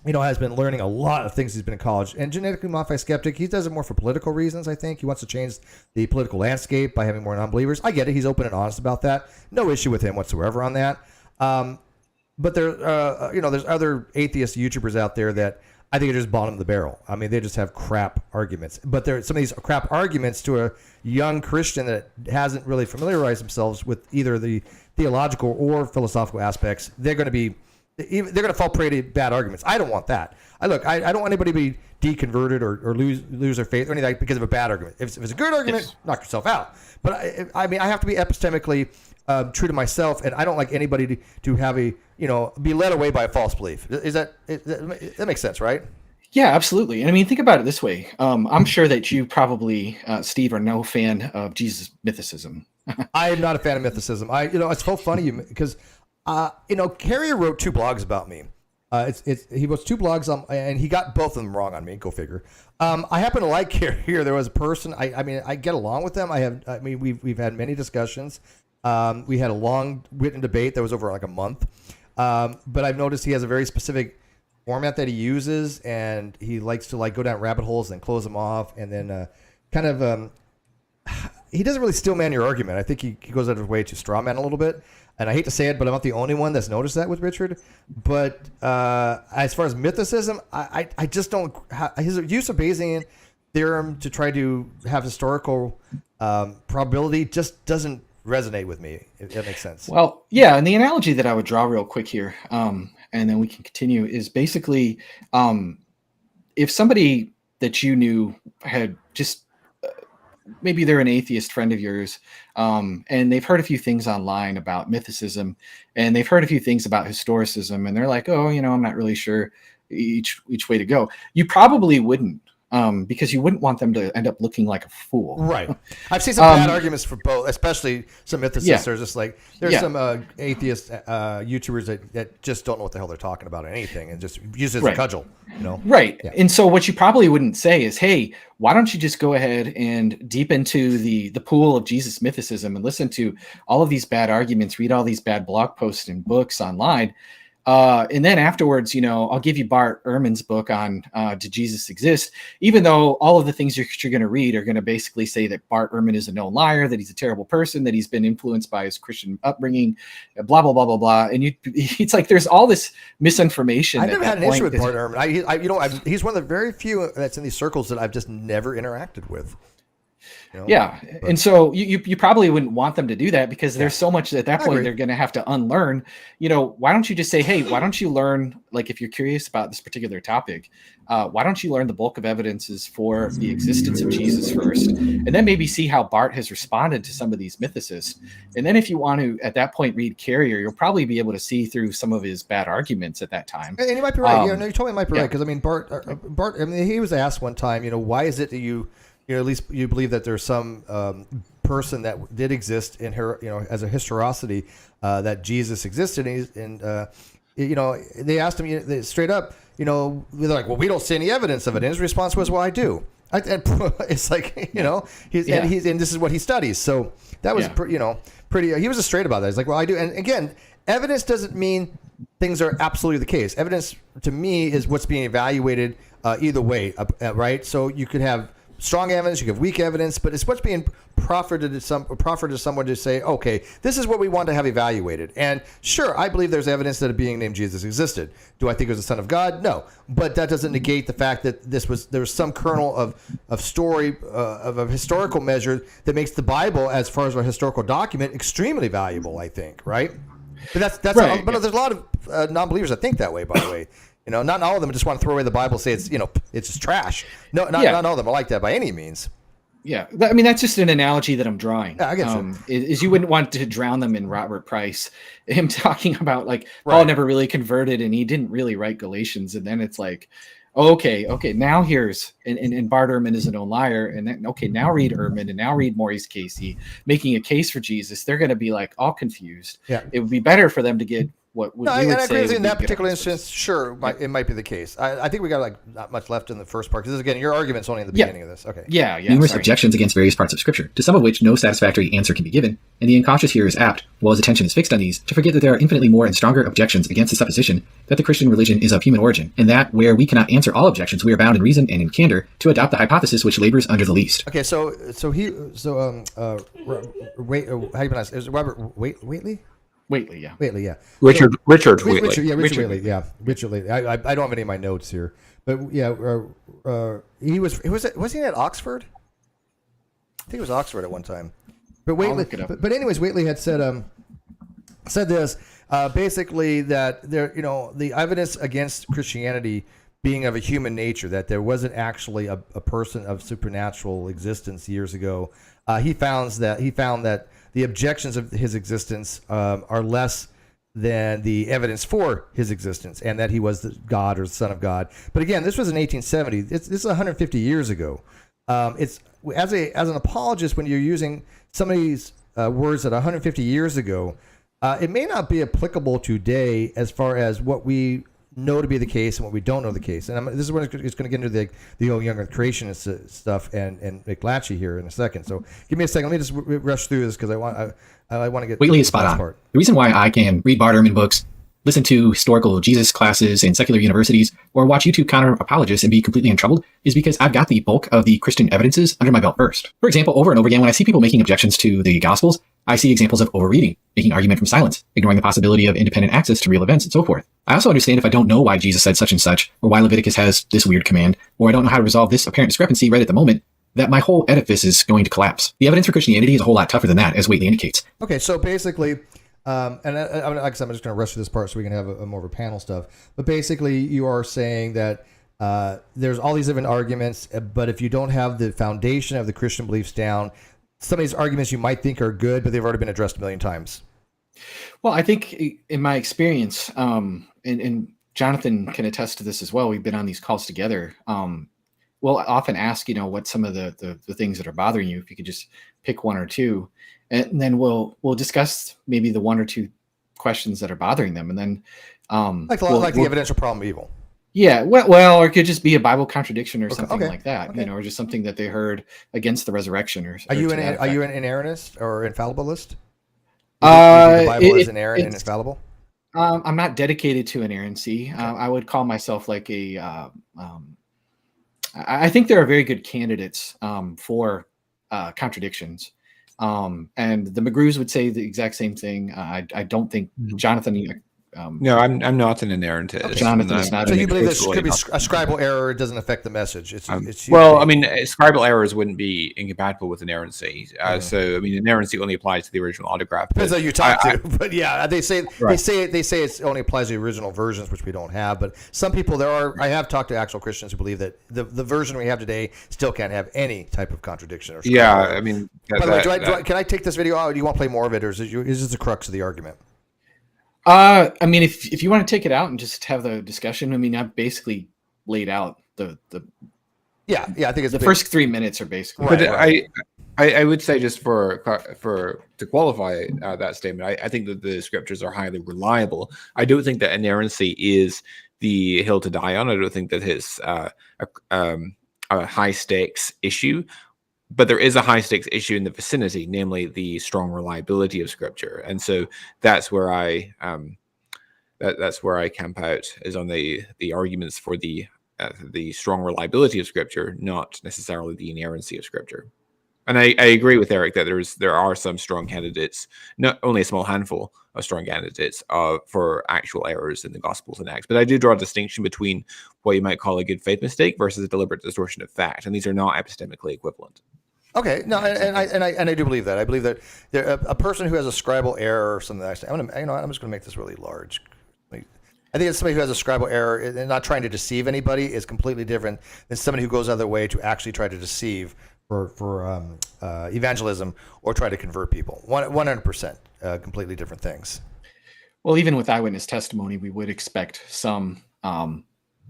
S1: has been learning a lot of things. He's been in college. And Genetically Modified Skeptic, he does it more for political reasons, I think. He wants to change the political landscape by having more non-believers. I get it. He's open and honest about that. No issue with him whatsoever on that. But there's other atheist YouTubers out there that I think are just bottom of the barrel. I mean, they just have crap arguments. But there are some of these crap arguments to a young Christian that hasn't really familiarized themselves with either the theological or philosophical aspects. They're going to fall prey to bad arguments. I don't want that. I don't want anybody to be deconverted or lose their faith or anything because of a bad argument. If it's a good argument, knock yourself out. But I mean, I have to be epistemically true to myself, and I don't like anybody to have be led away by a false belief. That makes sense, right?
S2: Yeah, absolutely. And I mean, think about it this way. I'm sure that you probably, Steve, are no fan of Jesus mythicism.
S1: I am not a fan of mythicism. It's so funny because, Carrier wrote 2 blogs about me. He wrote 2 blogs and he got both of them wrong on me. Go figure. I happen to like Carrier. There was a person. I get along with them. We've had many discussions. We had a long written debate that was over like a month. But I've noticed he has a very specific format that he uses, and he likes to go down rabbit holes and close them off, and then he doesn't really steel man your argument. I think he goes out of his way to straw man a little bit. And I hate to say it, but I'm not the only one that's noticed that with Richard. But as far as mythicism, I just don't. His use of Bayesian theorem to try to have historical probability just doesn't resonate with me, if that makes sense.
S2: Well, yeah. And the analogy that I would draw real quick here, and then we can continue, is basically if somebody that you knew had just maybe they're an atheist friend of yours, and they've heard a few things online about mythicism, and they've heard a few things about historicism, and they're like, oh, I'm not really sure each way to go. You probably wouldn't, because you wouldn't want them to end up looking like a fool.
S1: Right. I've seen some bad arguments for both, especially some mythicists. Are just like, there's some atheist YouTubers that just don't know what the hell they're talking about or anything and just use it as a cudgel.
S2: Right.
S1: Yeah.
S2: And so what you probably wouldn't say is, hey, why don't you just go ahead and deep into the pool of Jesus mythicism and listen to all of these bad arguments, read all these bad blog posts and books online, And then afterwards, I'll give you Bart Ehrman's book on Did Jesus Exist? Even though all of the things you're going to read are going to basically say that Bart Ehrman is a known liar, that he's a terrible person, that he's been influenced by his Christian upbringing, blah, blah, blah, blah, blah. And it's like there's all this misinformation.
S1: I've never had an issue with Bart Ehrman. He's one of the very few that's in these circles that I've just never interacted with.
S2: Yeah. And so you probably wouldn't want them to do that because there's so much at that point they're going to have to unlearn. Why don't you just say, hey, why don't you learn, like if you're curious about this particular topic, why don't you learn the bulk of evidences for the existence of Jesus first, and then maybe see how Bart has responded to some of these mythicists. And then if you want to, at that point, read Carrier, you'll probably be able to see through some of his bad arguments at that time.
S1: And you might be right. You totally might be right. Because Bart, he was asked one time, why is it that you at least you believe that there's some person that did exist in her, as a historicity, that Jesus existed. And they asked him straight up, they're like, well, we don't see any evidence of it. And his response was, well, I do. And it's like, and this is what he studies. So that was, pretty, he was just straight about that. He's like, well, I do. And again, evidence doesn't mean things are absolutely the case. Evidence to me is what's being evaluated either way, right? So you could have strong evidence, you have weak evidence, but it's what's being proffered to someone to say, okay, this is what we want to have evaluated. And sure, I believe there's evidence that a being named Jesus existed. Do I think it was the Son of God? No, but that doesn't negate the fact that there was some kernel of story of a historical measure that makes the Bible, as far as a historical document, extremely valuable. I think, right? But that's
S2: right.
S1: But there's a lot of non-believers that think that way. By the way. Not all of them just want to throw away the Bible, say it's just trash. No, not all of them are like that by any means.
S2: Yeah, I mean that's just an analogy that I'm drawing.
S1: Yeah, I get you.
S2: Is you wouldn't want to drown them in Robert Price, him talking about like Paul never really converted and he didn't really write Galatians, and then it's like, okay, now here's and Bart Ehrman is a known liar, and then now read Ehrman and now read Maurice Casey making a case for Jesus. They're going to be like all confused.
S1: Yeah,
S2: it would be better for them to get. What would
S1: I agree
S2: say
S1: in that particular instance, sure, it might be the case. I think we got not much left in the first part because again, your argument's only in the beginning of this. Okay.
S2: Yeah.
S5: Numerous objections against various parts of Scripture, to some of which no satisfactory answer can be given, and the incautious hearer is apt, while his attention is fixed on these, to forget that there are infinitely more and stronger objections against the supposition that the Christian religion is of human origin, and that where we cannot answer all objections, we are bound in reason and in candor to adopt the hypothesis which labors under the least.
S1: Okay, how do you pronounce it? Is it Robert Whately?
S2: Whately, yeah.
S3: Richard Whately.
S1: Richard Whately. I don't have any of my notes here, but was he at Oxford? I think it was Oxford at one time. But Whately, but anyways, Whately had said this basically that the evidence against Christianity being of a human nature, that there wasn't actually a person of supernatural existence years ago. He found that the objections of his existence are less than the evidence for his existence, and that he was the God or the Son of God. But again, this was in 1870. This is 150 years ago. It's as an apologist, when you're using some of these words that 150 years ago, it may not be applicable today as far as what we know to be the case and what we don't know the case. And this is when it's going to get into the old younger creationist stuff and McLatchie here in a second. So give me a second. Let me just rush through this because I want to get
S5: Whately is spot on. The reason why I can read Bart Ehrman books, listen to historical Jesus classes in secular universities, or watch YouTube counter apologists and be completely untroubled is because I've got the bulk of the Christian evidences under my belt first. For example, over and over again, when I see people making objections to the Gospels, I see examples of overreading, making argument from silence, ignoring the possibility of independent access to real events, and so forth. I also understand if I don't know why Jesus said such and such, or why Leviticus has this weird command, or I don't know how to resolve this apparent discrepancy right at the moment, that my whole edifice is going to collapse. The evidence for Christianity is a whole lot tougher than that, as Whately indicates.
S1: Okay, so basically, like I said, I'm just going to rush through this part so we can have more of a panel stuff. But basically, you are saying that there's all these different arguments, but if you don't have the foundation of the Christian beliefs down, some of these arguments you might think are good, but they've already been addressed a million times.
S2: Well, I think in my experience, and Jonathan can attest to this as well, we've been on these calls together. We'll often ask, what some of the things that are bothering you, if you could just pick one or two, and then we'll discuss maybe the one or two questions that are bothering them. And then
S1: the evidential problem of evil.
S2: Yeah, well, or it could just be a Bible contradiction or something like that,
S1: okay.
S2: Or just something that they heard against the resurrection.
S1: Are you an inerrantist or infallibilist? The Bible is inerrant and infallible?
S2: I'm not dedicated to inerrancy. I would call myself like a. I think there are very good candidates for contradictions, and the McGrews would say the exact same thing. I don't think Jonathan.
S3: No, I'm not an inerrantist.
S2: Jonathan is not.
S1: So
S2: an
S1: you believe there
S3: explicitly
S1: could be
S3: not-
S1: a scribal error? It doesn't affect the message. It's
S3: well, I mean, scribal errors wouldn't be incompatible with inerrancy. So, I mean, inerrancy only applies to the original autograph.
S1: depends
S3: But
S1: on who you talk
S3: I-
S1: to. But yeah, they say it only applies to the original versions, which we don't have. But some people I have talked to actual Christians who believe that the version we have today still can't have any type of contradiction or scribal
S3: yeah,
S1: error.
S3: I mean,
S1: By the way, can I take this video out? Or do you want to play more of it, or is this the crux of the argument?
S2: I mean, if you want to take it out and just have the discussion, I mean, I've basically laid out the
S1: Yeah, I think it's
S2: the first 3 minutes are basically.
S3: But
S1: Right.
S3: I would say just to qualify that statement, I think that the scriptures are highly reliable. I don't think that inerrancy is the hill to die on. I don't think that it's a high stakes issue. But there is a high stakes issue in the vicinity, namely the strong reliability of scripture, and so that's where I that's where I camp out, is on the arguments for the strong reliability of scripture, not necessarily the inerrancy of scripture. And I agree with Eric that there are some strong candidates, not only a small handful of strong candidates for actual errors in the Gospels and Acts. But I do draw a distinction between what you might call a good faith mistake versus a deliberate distortion of fact, and these are not epistemically equivalent.
S1: Okay, no, and I do believe that. I believe that a person who has a scribal error or something like that. I'm just going to make this really large. I think it's somebody who has a scribal error and not trying to deceive anybody is completely different than somebody who goes out of their way to actually try to deceive for evangelism or try to convert people. 100% completely different things.
S2: Well, even with eyewitness testimony, we would expect some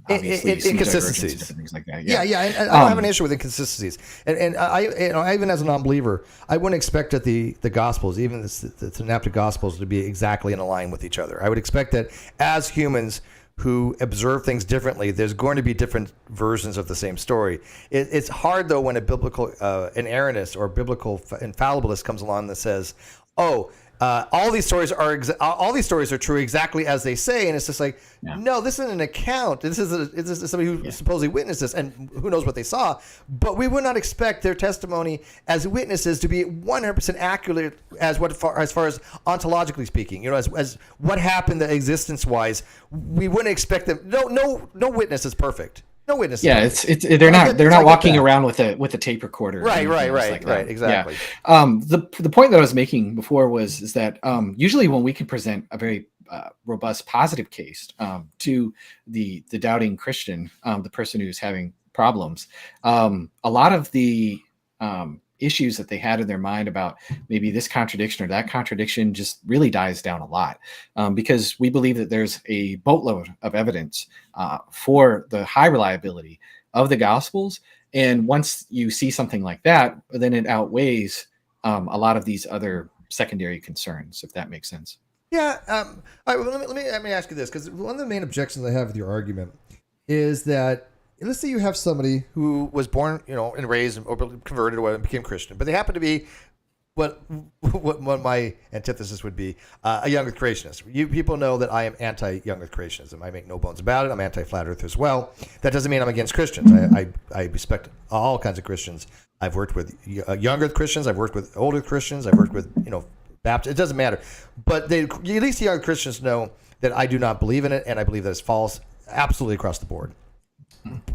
S2: obviously some
S1: Inconsistencies,
S2: divergences and things like that.
S1: Yeah. And I don't have an issue with inconsistencies. And I even as a non-believer, I wouldn't expect that the Gospels, even the synoptic Gospels, to be exactly in line with each other. I would expect that as humans who observe things differently, there's going to be different versions of the same story. It's hard though when a biblical inerrantist or biblical infallibilist comes along that says, "Oh, all these stories are true exactly as they say," and it's just like, no, this isn't an account. This is somebody who supposedly witnessed this, and who knows what they saw. But we would not expect their testimony as witnesses to be 100% accurate as far as ontologically speaking. As what happened existence-wise, we wouldn't expect them. No witness is perfect. No witness.
S2: Yeah, they're not walking around with a tape recorder.
S1: Right. Exactly.
S2: Yeah. The point that I was making before is that usually when we can present a very robust positive case to the doubting Christian, the person who's having problems, a lot of the issues that they had in their mind about maybe this contradiction or that contradiction just really dies down a lot, because we believe that there's a boatload of evidence for the high reliability of the Gospels. And once you see something like that, then it outweighs a lot of these other secondary concerns, if that makes sense.
S1: Yeah. All right, well, let me ask you this, because one of the main objections I have with your argument is that, let's say you have somebody who was born, and raised or converted or whatever, became Christian, but they happen to be what my antithesis would be, a young earth creationist. People know that I am anti-young earth creationism. I make no bones about it. I'm anti-flat earth as well. That doesn't mean I'm against Christians. I respect all kinds of Christians. I've worked with young earth Christians. I've worked with older Christians. I've worked with, Baptists. It doesn't matter. But at least the young Christians know that I do not believe in it, and I believe that it's false absolutely across the board.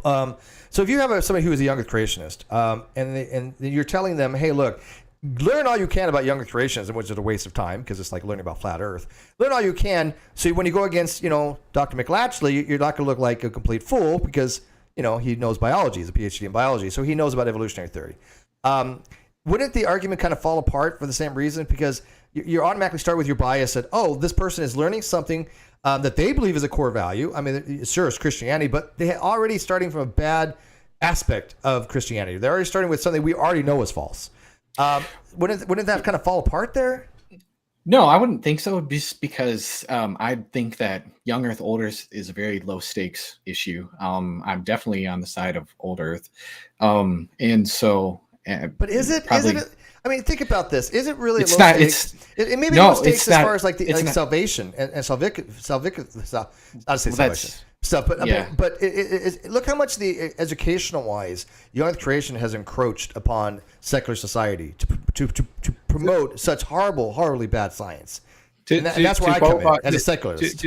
S1: So if you have somebody who is a young earth creationist, and you're telling them, hey, look, learn all you can about young earth creationism, which is a waste of time because it's like learning about flat earth. Learn all you can, so when you go against, Dr. McLatchie, you're not going to look like a complete fool because, he knows biology. He's a PhD in biology, so he knows about evolutionary theory. Wouldn't the argument kind of fall apart for the same reason? Because you automatically start with your bias that, this person is learning something that they believe is a core value. I mean, sure, it's Christianity, but they're already starting from a bad aspect of Christianity. They're already starting with something we already know is false. Wouldn't that kind of fall apart there?
S2: No, I wouldn't think so, just because I think that young earth, old earth is a very low stakes issue. I'm definitely on the side of old earth. And so
S1: But is it? I mean, think about this. Is it really
S2: It's
S1: low
S2: not-
S1: stakes?
S2: it's-
S1: It may be
S2: no,
S1: low stakes
S2: it's
S1: as
S2: not-
S1: far as like
S2: it's not-
S1: salvation and I'd say salvation
S2: that's-
S1: stuff. But
S2: yeah.
S1: look how much the educational wise, young Earth creation has encroached upon secular society to promote such horribly bad science. And that's where I come in as a secularist.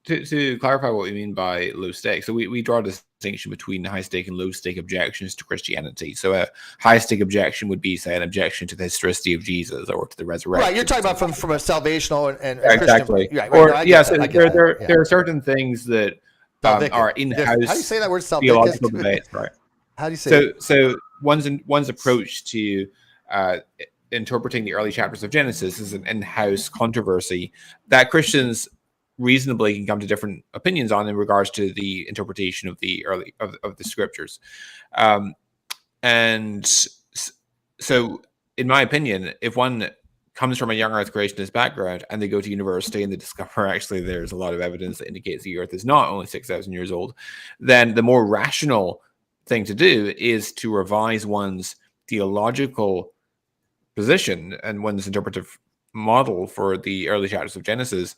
S3: To clarify what we mean by low stake, so we draw a distinction between high stake and low stake objections to Christianity. So a high stake objection would be, say, an objection to the historicity of Jesus or to the resurrection.
S1: Right, you're talking about from a salvational and
S3: exactly.
S1: Christian. Right,
S3: Or
S1: no, I get
S3: yes,
S1: that,
S3: there are certain things that are in-house.
S1: How do you say that word?
S3: Theological debates, right?
S1: How do you say it?
S3: So one's approach to interpreting the early chapters of Genesis is an in-house controversy that Christians reasonably can come to different opinions on in regards to the interpretation of the early of the scriptures. And so in my opinion, if one comes from a young earth creationist background and they go to university and they discover actually there's a lot of evidence that indicates the earth is not only 6,000 years old, then the more rational thing to do is to revise one's theological position and one's interpretive model for the early chapters of Genesis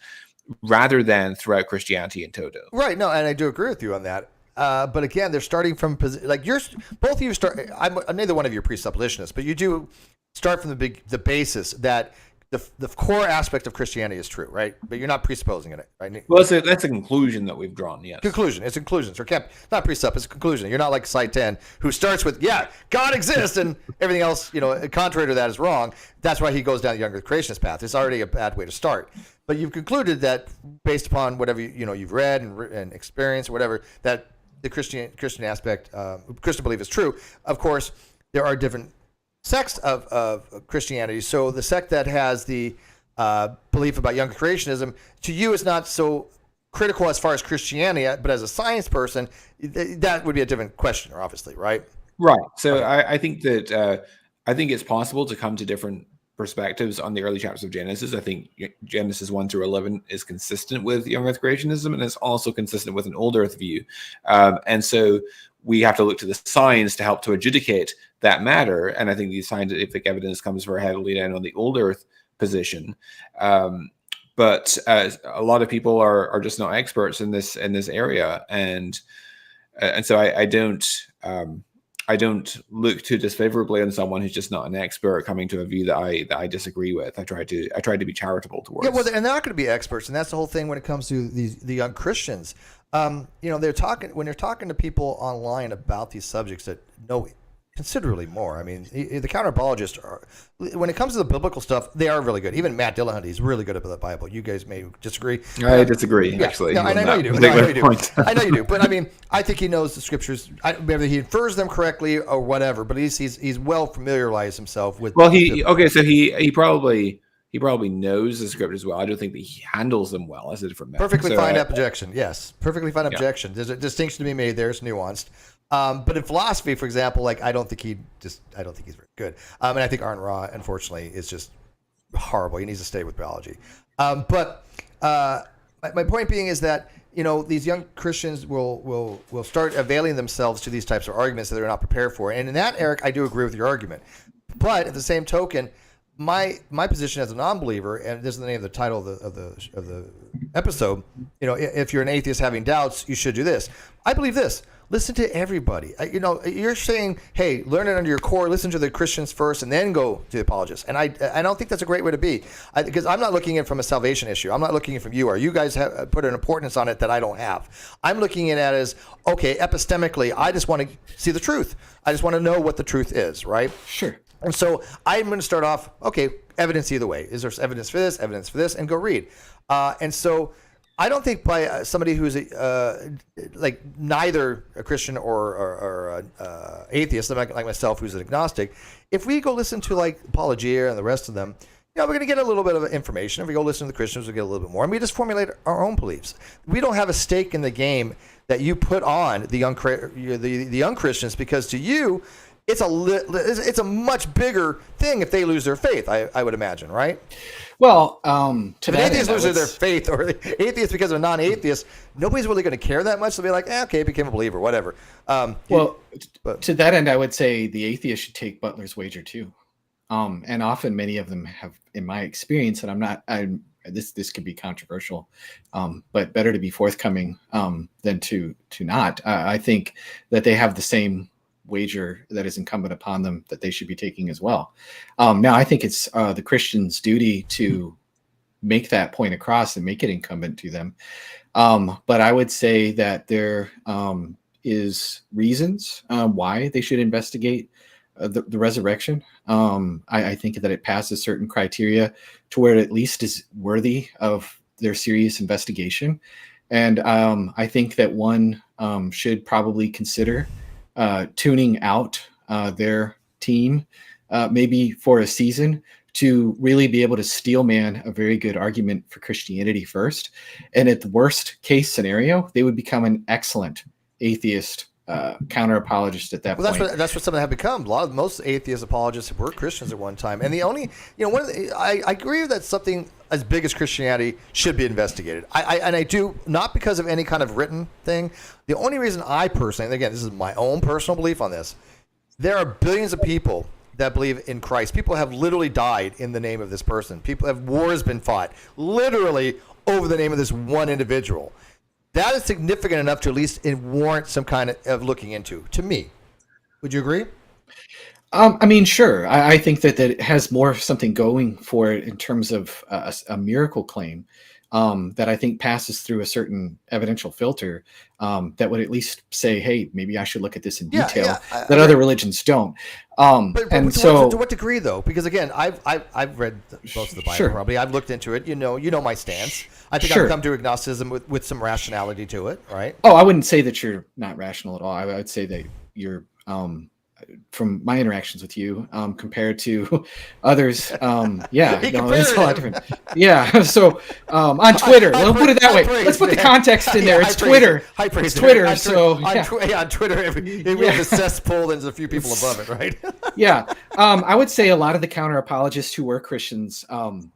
S3: rather than throughout Christianity in toto.
S1: Right. No, and I do agree with you on that. But again, they're starting from like both of you start. I'm neither one of you are presuppositionists, but you do start from the basis that the core aspect of Christianity is true, right? But you're not presupposing it, right?
S3: Well, that's a conclusion that we've drawn. Yes.
S1: Conclusion. It's conclusions. Or not presupp. It's a conclusion. You're not like Side 10 who starts with God exists and everything else contrary to that is wrong. That's why he goes down the younger creationist path. It's already a bad way to start. But you've concluded that based upon whatever you've read and experienced or whatever, that the Christian aspect, Christian belief is true. Of course, there are different sects of Christianity. So the sect that has the belief about younger creationism, to you is not so critical as far as Christianity, but as a science person, that would be a different question, obviously, right?
S3: Right. So I think that I think it's possible to come to different perspectives on the early chapters of Genesis. I think Genesis 1 through 11 is consistent with young earth creationism, and it's also consistent with an old earth view. And so we have to look to the science to help to adjudicate that matter. And I think the scientific evidence comes very heavily down on the old earth position. But a lot of people are just not experts in this area. And so I don't look too disfavorably on someone who's just not an expert coming to a view that I disagree with. I try to be charitable towards.
S1: Yeah, well, and they're not going to be experts, and that's the whole thing when it comes to the young Christians. They're talking to people online about these subjects that know considerably more. I mean, the counter-apologists are, when it comes to the biblical stuff, they are really good. Even Matt Dillahunty is really good at the Bible. You guys may disagree.
S3: I disagree, actually.
S1: No, I know you do. I know you do. But I mean, I think he knows the scriptures, whether he infers them correctly or whatever. But he's well familiarized himself with.
S3: Well, he probably knows the scriptures well. I don't think that he handles them well as a different matter.
S1: Perfectly fine objection. Yes, perfectly fine objection. There's a distinction to be made there. It's nuanced. But in philosophy, for example, I don't think he's very good. And I think Arn Ra, unfortunately, is just horrible. He needs to stay with biology. But my point being is that these young Christians will start availing themselves to these types of arguments that they're not prepared for. And in that, Eric, I do agree with your argument. But at the same token, my position as a non-believer, and this is the name of the title of the episode, if you're an atheist having doubts, you should do this. I believe this. Listen to everybody. You're saying, hey, learn it under your core. Listen to the Christians first, and then go to the apologists. And I don't think that's a great way to be, because I'm not looking at it from a salvation issue. I'm not looking at it from you. Or you guys have put an importance on it that I don't have. I'm looking at it as, okay, epistemically, I just want to see the truth. I just want to know what the truth is, right?
S2: Sure.
S1: And so I'm going to start off, okay, evidence either way. Is there evidence for this, and go read. And so I don't think by somebody who's neither a Christian or atheist, like myself, who's an agnostic, if we go listen to Apologia and the rest of them, we're going to get a little bit of information. If we go listen to the Christians, we'll get a little bit more. And we just formulate our own beliefs. We don't have a stake in the game that you put on the young Christians, because to you, it's a much bigger thing if they lose their faith. I would imagine, right?
S2: Well, to
S1: If
S2: that
S1: atheists
S2: end,
S1: lose their faith, or atheists because of a non-atheist, nobody's really going to care that much. They'll be like, okay, became a believer, whatever.
S2: well, to that end, I would say the atheist should take Butler's wager too. And often many of them have, in my experience, and this could be controversial, but better to be forthcoming than to not. I think that they have the same wager that is incumbent upon them that they should be taking as well. Now, I think it's the Christian's duty to make that point across and make it incumbent to them. But I would say that there is reasons why they should investigate the resurrection. I think that it passes certain criteria to where it at least is worthy of their serious investigation. And I think that one should probably consider tuning out their team maybe for a season to really be able to steelman a very good argument for Christianity first. And at the worst case scenario, they would become an excellent atheist counter apologist at that point.
S1: That's what some of them have become. Most atheist apologists were Christians at one time, and the only I agree that something as big as Christianity should be investigated. I do, not because of any kind of written thing. The only reason I personally, and again, this is my own personal belief on this, there are billions of people that believe in Christ. People have literally died in the name of this person. Wars been fought literally over the name of this one individual. That is significant enough to at least warrant some kind of looking into, to me. Would you agree?
S2: I mean, sure. I think that it has more something going for it in terms of a miracle claim that I think passes through a certain evidential filter that would at least say, hey, maybe I should look at this in detail that other religions don't.
S1: But
S2: so,
S1: to what degree, though? Because again, I've read most of the Bible.
S2: Sure.
S1: Probably I've looked into it. You know my stance. I think I've come to agnosticism with some rationality to it, right?
S2: Oh, I wouldn't say that you're not rational at all. I would say that you're, from my interactions with you, compared to others, it's a lot different. Yeah. So on Twitter, we'll put it that way. Let's put the context in there. It's Twitter. It's Twitter.
S1: On Twitter, we have a cesspool. And there's a few people above it, right?
S2: Yeah. I would say a lot of the counter apologists who were Christians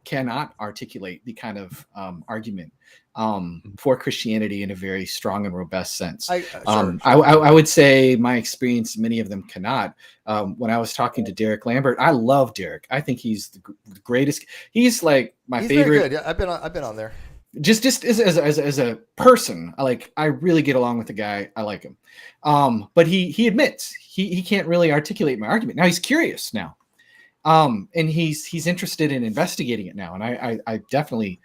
S2: cannot articulate the kind of argument for Christianity in a very strong and robust sense. I would say my experience, many of them cannot. When I was talking to Derek Lambert, I love Derek. I think he's the greatest. He's like my favorite.
S1: Very good. Yeah, I've been on there.
S2: Just as a person, I really get along with the guy. I like him. But he admits he can't really articulate my argument. Now he's curious now. And he's interested in investigating it now. And I definitely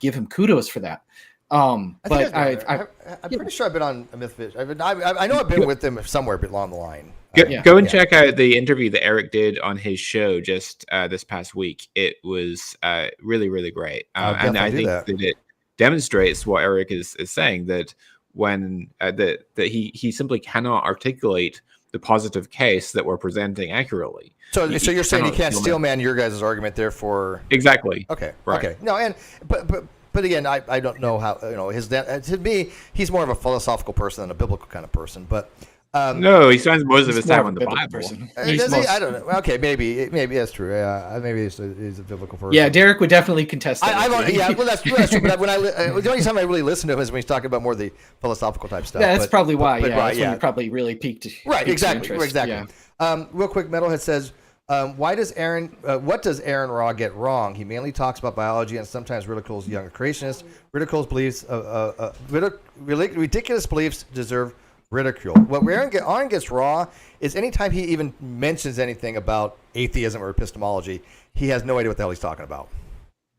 S2: give him kudos for that. I'm
S1: pretty sure I've been on a Mythvision. I know I've been with them somewhere along the line.
S3: Go and check out the interview that Eric did on his show just this past week. It was really, really great. And I think that it demonstrates what Eric is saying, that when that he simply cannot articulate the positive case that we're presenting accurately.
S1: So you're saying you can't steelman your guys' argument, therefore.
S3: Exactly.
S1: Okay.
S3: Right.
S1: Okay. No, but again, I don't know how, to me, he's more of a philosophical person than a biblical kind of person. But
S3: no, he spends most of his time on the Bible.
S1: I don't know. Okay, maybe that's true. Yeah, maybe he's a biblical person.
S2: Yeah, Derek would definitely contest that.
S1: That's true. But the only time I really listen to him is when he's talking about more of the philosophical type stuff.
S2: Yeah, that's probably why. That's when you probably really peaked.
S1: Right. Exactly.
S2: Yeah.
S1: Real quick, Metalhead says, what does Aaron Ra get wrong? He mainly talks about biology and sometimes ridicules younger creationists. Ridicules beliefs, ridiculous beliefs deserve ridicule. What Aaron gets wrong is anytime he even mentions anything about atheism or epistemology, he has no idea what the hell he's talking about.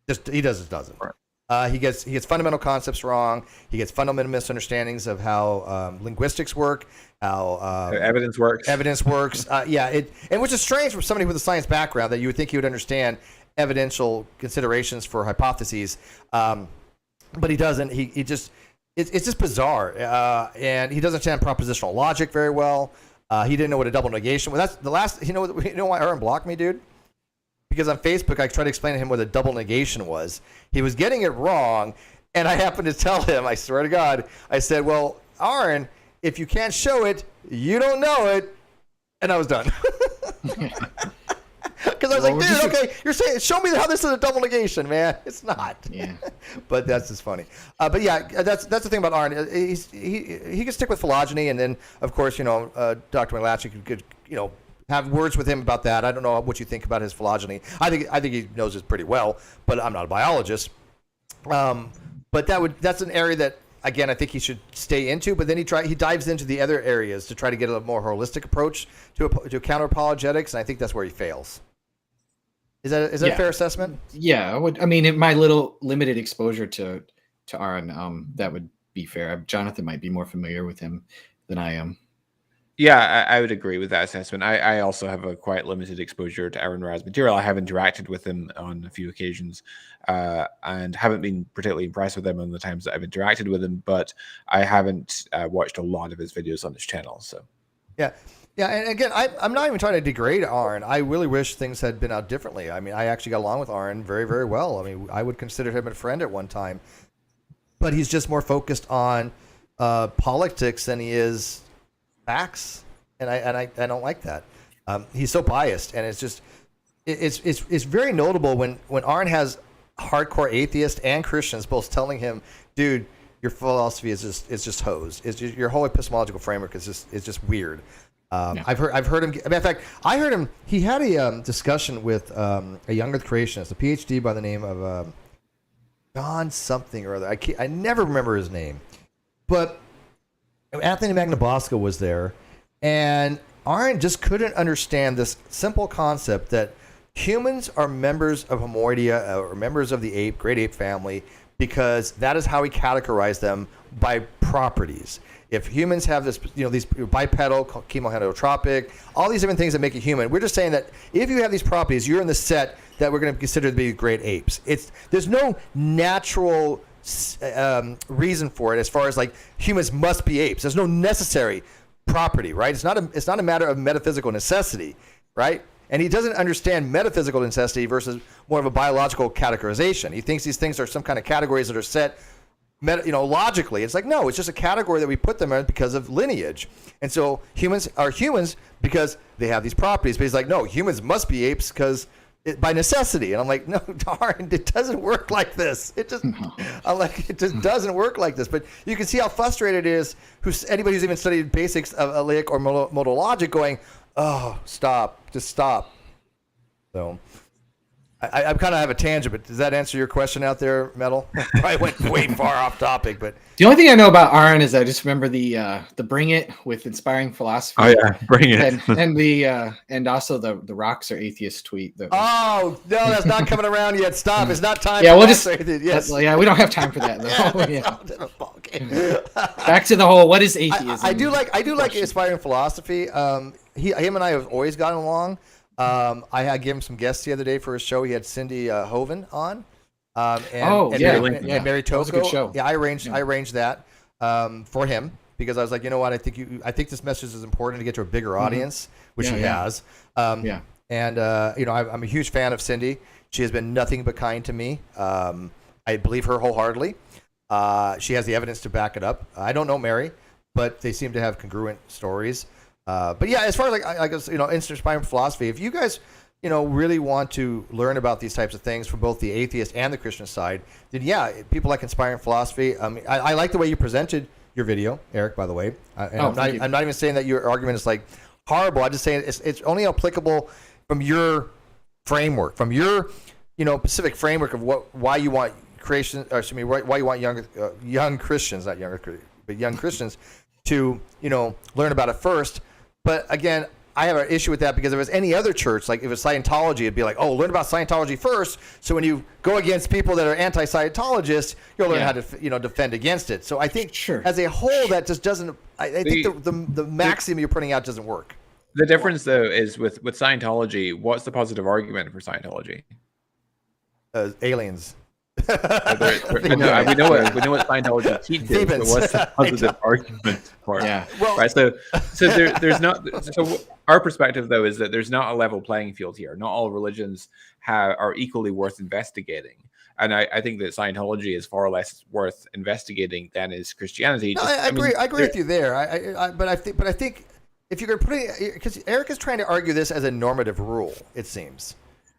S1: He doesn't. Right. He gets fundamental concepts wrong. He gets fundamental misunderstandings of how linguistics work, how
S3: evidence works.
S1: And which is strange for somebody with a science background that you would think he would understand evidential considerations for hypotheses, but he doesn't. It's just bizarre, and he doesn't understand propositional logic very well. He didn't know what a double negation was. That's the last. You know why Aaron blocked me, dude? Because on Facebook, I tried to explain to him what a double negation was. He was getting it wrong, and I happened to tell him, I swear to God, I said, well, Aaron, if you can't show it, you don't know it. And I was done. Because I was like, dude, okay, you're saying, show me how this is a double negation, man. It's not.
S2: Yeah.
S1: But that's just funny. But yeah, that's the thing about Arn. He can stick with phylogeny, and then of course, Dr. McLatchie could have words with him about that. I don't know what you think about his phylogeny. I think he knows it pretty well, but I'm not a biologist. But that's an area that, again, I think he should stay into. But then he dives into the other areas to try to get a more holistic approach to counter apologetics, and I think that's where he fails. Is that a fair assessment?
S2: Yeah, I mean, in my little limited exposure to Aaron, that would be fair. Jonathan might be more familiar with him than I am.
S3: Yeah, I would agree with that assessment. I also have a quite limited exposure to Aaron Ra's material. I have interacted with him on a few occasions and haven't been particularly impressed with him on the times that I've interacted with him, but I haven't watched a lot of his videos on his channel. So,
S1: yeah. Yeah, and again, I'm not even trying to degrade Aaron. I really wish things had been out differently. I mean, I actually got along with Aaron very, very well. I mean, I would consider him a friend at one time. But he's just more focused on politics than he is facts, and I don't like that. He's so biased, and it's just it's very notable when Aaron has hardcore atheists and Christians both telling him, dude, your philosophy is just hosed. Your whole epistemological framework is just weird. I've heard him. In fact, I heard him. He had a discussion with a young Earth creationist, a PhD by the name of John something or other. I never remember his name, but Anthony Magnabosco was there, and Aaron just couldn't understand this simple concept that humans are members of Homoidia or members of the great ape family, because that is how we categorize them by properties. If humans have this, these bipedal, chemoheterotropic, all these different things that make a human, we're just saying that if you have these properties, you're in the set that we're going to consider to be great apes. There's no natural reason for it as far as like humans must be apes. There's no necessary property, right? It's not a matter of metaphysical necessity, right? And he doesn't understand metaphysical necessity versus more of a biological categorization. He thinks these things are some kind of categories that are set logically. It's like, no, it's just a category that we put them in because of lineage. And so humans are humans because they have these properties. But he's like, no, humans must be apes by necessity. And I'm like, no, darn, it doesn't work like this. It just doesn't work like this. But you can see how frustrated it is. Anybody who's even studied basics of Alaic or modal logic going, oh, just stop. So I kind of have a tangent, but does that answer your question out there, Metal? I went way far off topic, but
S2: the only thing I know about Aaron is I just remember the Bring It with Inspiring Philosophy.
S3: Oh yeah, Bring It,
S2: and also the Rocks Are Atheist tweet.
S1: Oh no, that's not coming around yet. Stop! It's not time.
S2: Yeah, we'll just
S1: yes.
S2: Yeah, we don't have time for that though. Back to the whole what is atheism?
S1: I do like Inspiring Philosophy. Him and I have always gotten along. I had given him some guests the other day for his show. He had Cindy Hoven on. And Mary Toko.
S2: That was a good show.
S1: Yeah, I arranged that for him because I was like, you know what, I think this message is important to get to a bigger audience, which he has. And I'm a huge fan of Cindy. She has been nothing but kind to me. I believe her wholeheartedly. She has the evidence to back it up. I don't know Mary, but they seem to have congruent stories. But yeah, as far as I guess, inspiring philosophy, if you guys, really want to learn about these types of things from both the atheist and the Christian side, then yeah, people like Inspiring Philosophy. I like the way you presented your video, Eric, by the way. I'm not even saying that your argument is like horrible. I'm just saying it's only applicable from your framework, from your, specific framework of why you want why you want young Christians, not younger, but young Christians to, learn about it first. But again, I have an issue with that because if it was any other church, like if it's Scientology, it'd be like, oh, learn about Scientology first. So when you go against people that are anti-Scientologists, you'll learn how to, defend against it. So I think as a whole, that just doesn't. I think the maxim you're putting out doesn't work.
S3: The difference, though, is with Scientology. What's the positive argument for Scientology?
S1: Aliens.
S3: we know what Scientology teaches, but what's the positive argument for it?
S2: Yeah.
S1: Well,
S3: right. So there's not. So our perspective, though, is that there's not a level playing field here. Not all religions are equally worth investigating, and I think that Scientology is far less worth investigating than is Christianity.
S1: No, I agree with you there. But I think if you're putting, because Eric is trying to argue this as a normative rule, it seems,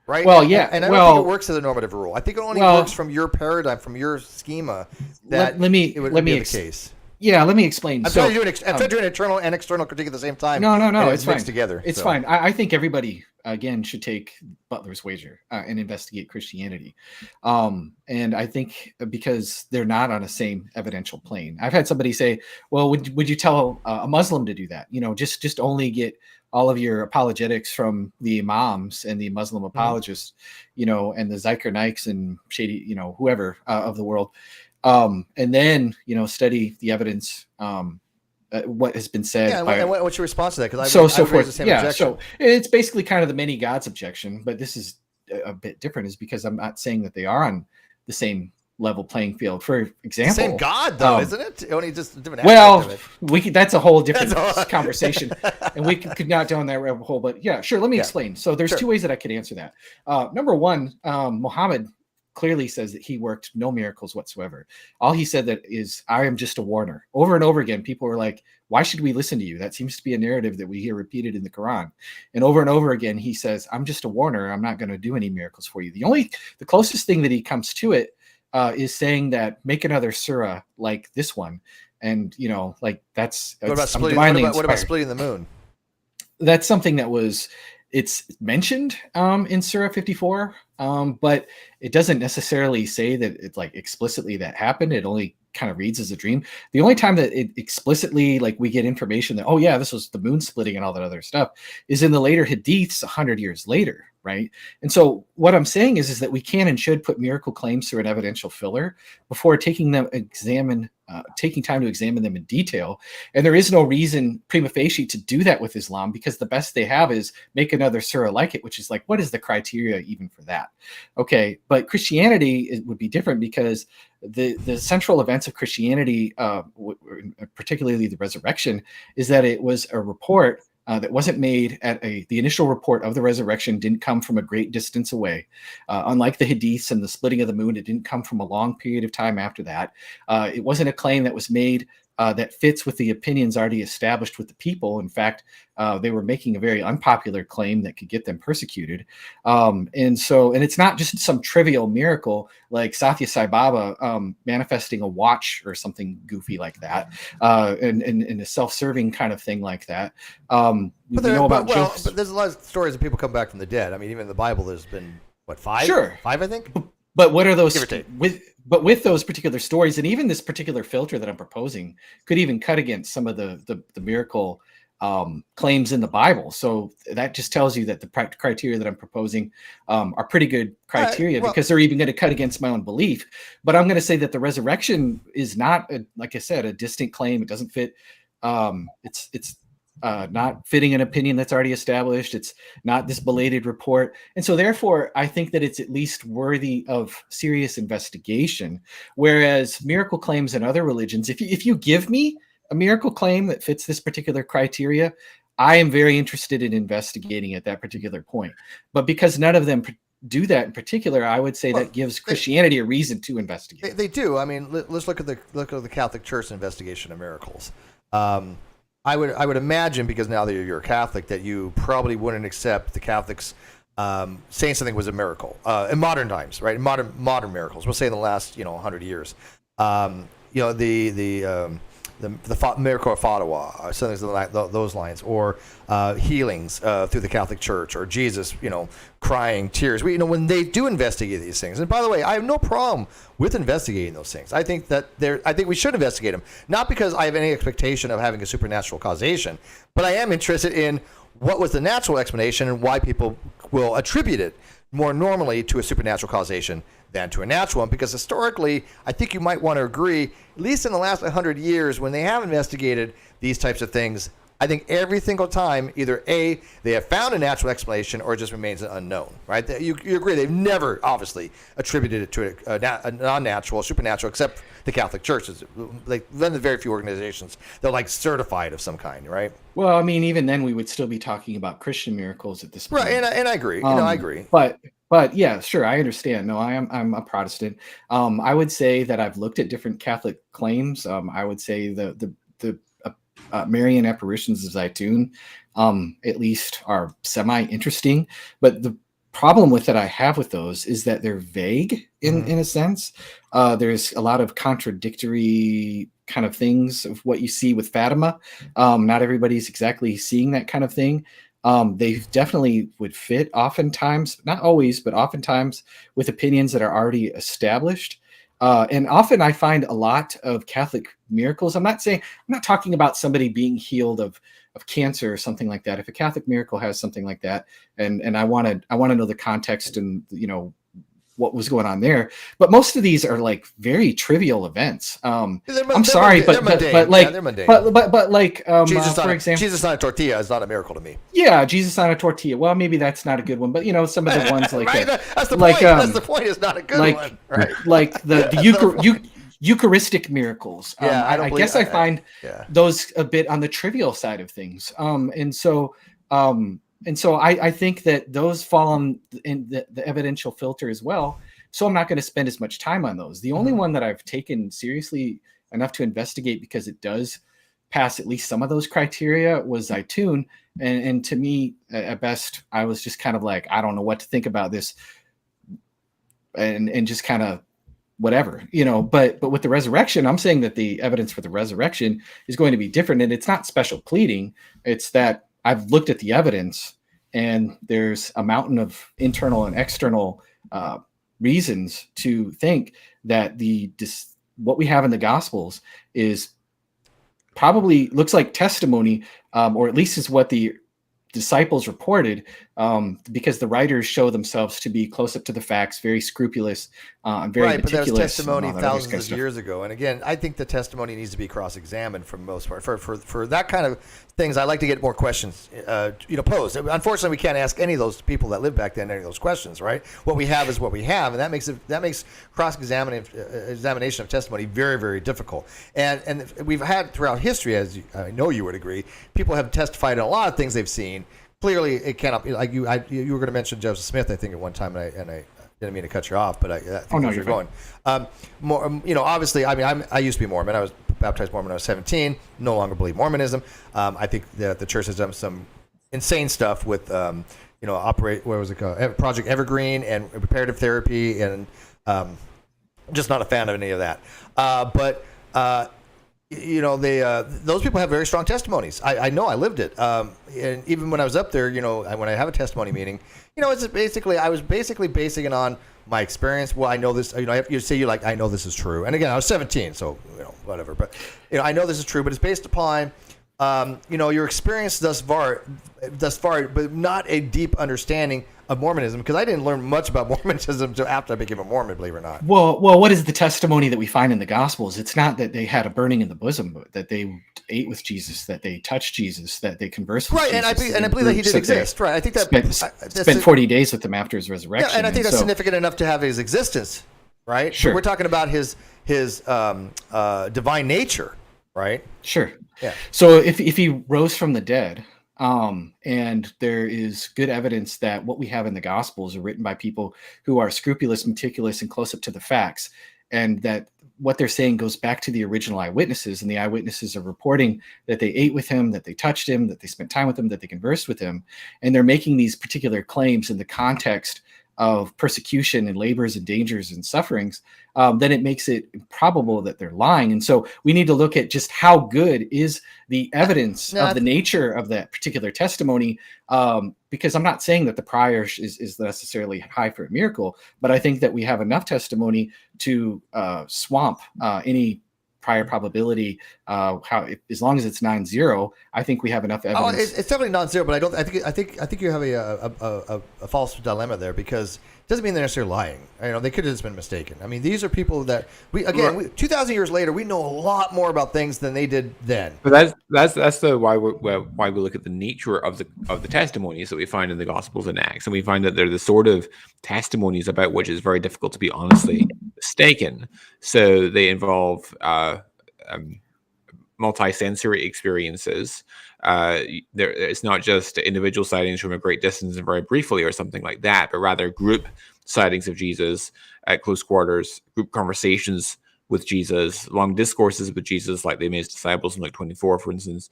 S1: right?
S2: Well, yeah.
S1: And I don't think it works as a normative rule. I think it only works from your paradigm, from your schema. That
S2: let me
S1: be the case.
S2: Yeah, let me explain.
S1: I'm trying to do an internal and external critique at the same time.
S2: No, it's
S1: mixed
S2: fine.
S1: Together.
S2: It's fine. I think everybody again should take Butler's wager and investigate Christianity, and I think because they're not on the same evidential plane. I've had somebody say, "Well, would you tell a Muslim to do that? Just only get all of your apologetics from the imams and the Muslim apologists, and the Zikr Nikes and shady, whoever of the world." And then study the evidence, what has been said.
S1: Yeah, and what's your response to that? Because
S2: so forth. So it's basically kind of the many gods objection, but this is a bit different, is because I'm not saying that they are on the same level playing field. For example,
S1: same God though, isn't it? Only just a different.
S2: Well, that's a whole different conversation, and we could not down that rabbit hole. But yeah, sure. Let me explain. So there's two ways that I could answer that. Number one, Muhammad clearly says that he worked no miracles whatsoever. All he said that is, I am just a warner. Over and over again, people were like, why should we listen to you? That seems to be a narrative that we hear repeated in the Quran. And over again, he says, I'm just a warner. I'm not going to do any miracles for you. The closest thing that he comes to it is saying that make another surah like this one. And, that's
S1: what about splitting the moon?
S2: That's something that it's mentioned in Surah 54, but it doesn't necessarily say that it's like explicitly that happened. It only kind of reads as a dream. The only time that it explicitly, we get information that, oh yeah, this was the moon splitting and all that other stuff, is in the later hadiths 100 years later, right? And so what I'm saying is that we can and should put miracle claims through an evidential filler before taking time to examine them in detail. And there is no reason prima facie to do that with Islam, because the best they have is make another surah like it, which is like, what is the criteria even for that? Okay, but Christianity would be different, because the central events of Christianity, particularly the resurrection, is that it was a report that wasn't made at the initial report of the resurrection didn't come from a great distance away. Unlike the hadiths and the splitting of the moon, it didn't come from a long period of time after that. It wasn't a claim that was made that fits with the opinions already established with the people. In fact, they were making a very unpopular claim that could get them persecuted. And it's not just some trivial miracle like Satya Sai Baba manifesting a watch or something goofy like that, and a self-serving kind of thing like that.
S1: But there's a lot of stories of people come back from the dead. I mean, even in the Bible, there's been, what, 5?
S2: Sure.
S1: 5, I think?
S2: But what are those with those particular stories, and even this particular filter that I'm proposing could even cut against some of the miracle claims in the Bible. So that just tells you that the criteria that I'm proposing are pretty good criteria, because they're even going to cut against my own belief. But I'm going to say that the resurrection is not, like I said, a distant claim. It doesn't fit. It's not fitting an opinion that's already established. It's not this belated report. And so therefore, I think that it's at least worthy of serious investigation. Whereas miracle claims in other religions, if you give me a miracle claim that fits this particular criteria, I am very interested in investigating at that particular point. But because none of them do that in particular, I would say that gives Christianity a reason to investigate.
S1: They do. I mean, let's look at the Catholic Church investigation of miracles. I would imagine, because now that you're a Catholic, that you probably wouldn't accept the Catholics saying something was a miracle in modern times, right? Modern miracles. We'll say in the last 100 years. The miracle of Fatima, something like those lines, or healings through the Catholic Church, or Jesus, crying tears. When they do investigate these things, and by the way, I have no problem with investigating those things. I think we should investigate them, not because I have any expectation of having a supernatural causation, but I am interested in what was the natural explanation and why people will attribute it more normally to a supernatural causation than to a natural one. Because historically, I think you might want to agree, at least in the last 100 years, when they have investigated these types of things, I think every single time, either A, they have found a natural explanation, or it just remains an unknown, right? You agree they've never, obviously, attributed it to a non-natural, supernatural, except the Catholic Church. Like, then the very few organizations, they're certified of some kind, right?
S2: Well, I mean, even then we would still be talking about Christian miracles at this point.
S1: Right, and I agree. I agree.
S2: But yeah, sure, I understand. No, I'm a Protestant. I would say that I've looked at different Catholic claims. I would say the Marian apparitions of Zaytun, at least, are semi-interesting. But the problem with that I have with those is that they're vague in a sense. There's a lot of contradictory kind of things of what you see with Fatima. Not everybody's exactly seeing that kind of thing. They definitely would fit oftentimes, not always, but oftentimes with opinions that are already established. And often I find a lot of Catholic miracles. I'm not talking about somebody being healed of cancer or something like that. If a Catholic miracle has something like that, and I want to know the context and, what was going on there. But most of these are like very trivial events. I'm sorry, but for example,
S1: Jesus on a tortilla is not a miracle to me.
S2: Yeah, Jesus on a tortilla. Well, maybe that's not a good one, but some of the ones like
S1: right? That's the point. That's the point. It's not a good one, right?
S2: Like the Eucharistic miracles. I guess I find those a bit on the trivial side of things. And so I think that those fall in the evidential filter as well. So I'm not going to spend as much time on those. The only one that I've taken seriously enough to investigate, because it does pass at least some of those criteria, was Zaytun. And to me, at best, I was just kind of like, I don't know what to think about this, and just kind of whatever, but with the resurrection, I'm saying that the evidence for the resurrection is going to be different. And it's not special pleading. It's that I've looked at the evidence, and there's a mountain of internal and external reasons to think that what we have in the Gospels is probably looks like testimony, or at least is what the disciples reported, because the writers show themselves to be close up to the facts, very scrupulous, and very meticulous.
S1: But that was testimony thousands of years ago. And again, I think the testimony needs to be cross-examined for the most part. For that kind of things, I like to get more questions, posed. Unfortunately, we can't ask any of those people that lived back then any of those questions, right? What we have is what we have, and that makes cross-examination of testimony very, very difficult. And we've had throughout history, as I know you would agree, people have testified on a lot of things they've seen. Clearly, it cannot be like you. You were going to mention Joseph Smith, I think, at one time, and I didn't mean to cut you off, but I think you're going. Obviously, I used to be Mormon. I was baptized Mormon when I was 17. No longer believe Mormonism. I think the church has done some insane stuff with, Project Evergreen and reparative therapy, and just not a fan of any of that. Those people have very strong testimonies. I know, I lived it. And even when I was up there, when I have a testimony meeting, it's basically, I was basically basing it on my experience. Well, I know this, you say I know this is true. And again, I was 17, so, whatever. But, I know this is true, but it's based upon, your experience thus far, but not a deep understanding of Mormonism, because I didn't learn much about Mormonism until after I became a Mormon, believe it or not.
S2: Well, what is the testimony that we find in the Gospels? It's not that they had a burning in the bosom, but that they ate with Jesus, that they touched Jesus, that they conversed with Jesus.
S1: Right, and I believe that he did exist. Right, I think that
S2: spent 40 days with them after his resurrection.
S1: Yeah, and I think that's significant enough to have his existence, right?
S2: Sure.
S1: So we're talking about his divine nature, right?
S2: Sure.
S1: Yeah.
S2: So if he rose from the dead, and there is good evidence that what we have in the Gospels are written by people who are scrupulous, meticulous, and close up to the facts, and that what they're saying goes back to the original eyewitnesses, and the eyewitnesses are reporting that they ate with him, that they touched him, that they spent time with him, that they conversed with him, and they're making these particular claims in the context of persecution and labors and dangers and sufferings, then it makes it improbable that they're lying. And so we need to look at just how good is the evidence of the nature of that particular testimony, because I'm not saying that the prior is necessarily high for a miracle, but I think that we have enough testimony to swamp any prior probability. As long as it's 9-0, I think we have enough evidence.
S1: Oh, it's definitely non-zero, but I think you have a false dilemma there, because it doesn't mean they're necessarily lying. They could have just been mistaken. I mean, these are people that 2,000 years later, we know a lot more about things than they did then.
S3: But that's why we look at the nature of the testimonies that we find in the Gospels and Acts, and we find that they're the sort of testimonies about which it's very difficult to be honestly mistaken. So they involve multi-sensory experiences. It's not just individual sightings from a great distance and very briefly or something like that, but rather group sightings of Jesus at close quarters, group conversations with Jesus, long discourses with Jesus, like they made his disciples in Luke 24, for instance,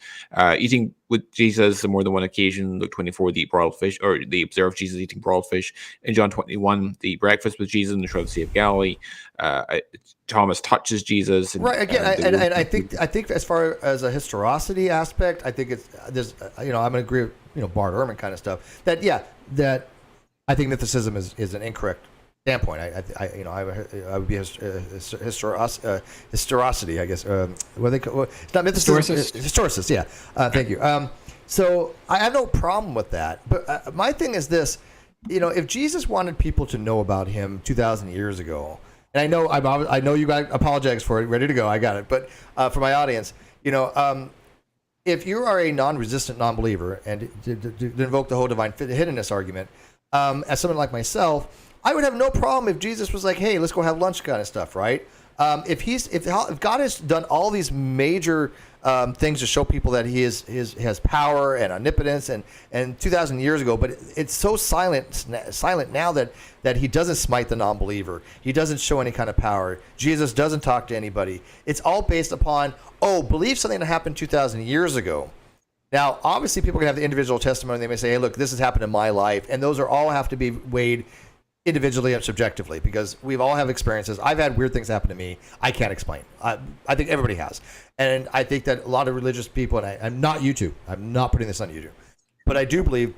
S3: eating with Jesus on more than one occasion. Luke 24, they eat broiled fish, or they observe Jesus eating broiled fish. In John 21, they eat breakfast with Jesus in the shore of the Sea of Galilee. Thomas touches Jesus. And,
S1: right. Again, and I think as far as a historicity aspect, I think there's I'm going to agree with Bart Ehrman kind of stuff. That I think mythicism is an incorrect standpoint. I would be historicity, I guess. What they call, it's not mythicism. Historicist. Yeah. Thank you. So I have no problem with that. But my thing is this: if Jesus wanted people to know about him 2,000 years ago. And I know you got apologetics for it, ready to go. I got it. But for my audience, if you are a non-resistant non-believer, and to invoke the whole divine hiddenness argument, as someone like myself, I would have no problem if Jesus was like, "Hey, let's go have lunch," kind of stuff, right? If God has done all these major things to show people that he has power and omnipotence and 2,000 years ago, but it's so silent now that he doesn't smite the non-believer. He doesn't show any kind of power. Jesus doesn't talk to anybody. It's all based upon, believe something that happened 2,000 years ago. Now, obviously, people can have the individual testimony. They may say, "Hey, look, this has happened in my life," and those are all have to be weighed individually and subjectively, because we've all have experiences. I've had weird things happen to me I can't explain. I think everybody has. And I think that a lot of religious people, and I'm not YouTube, I'm not putting this on YouTube, but I do believe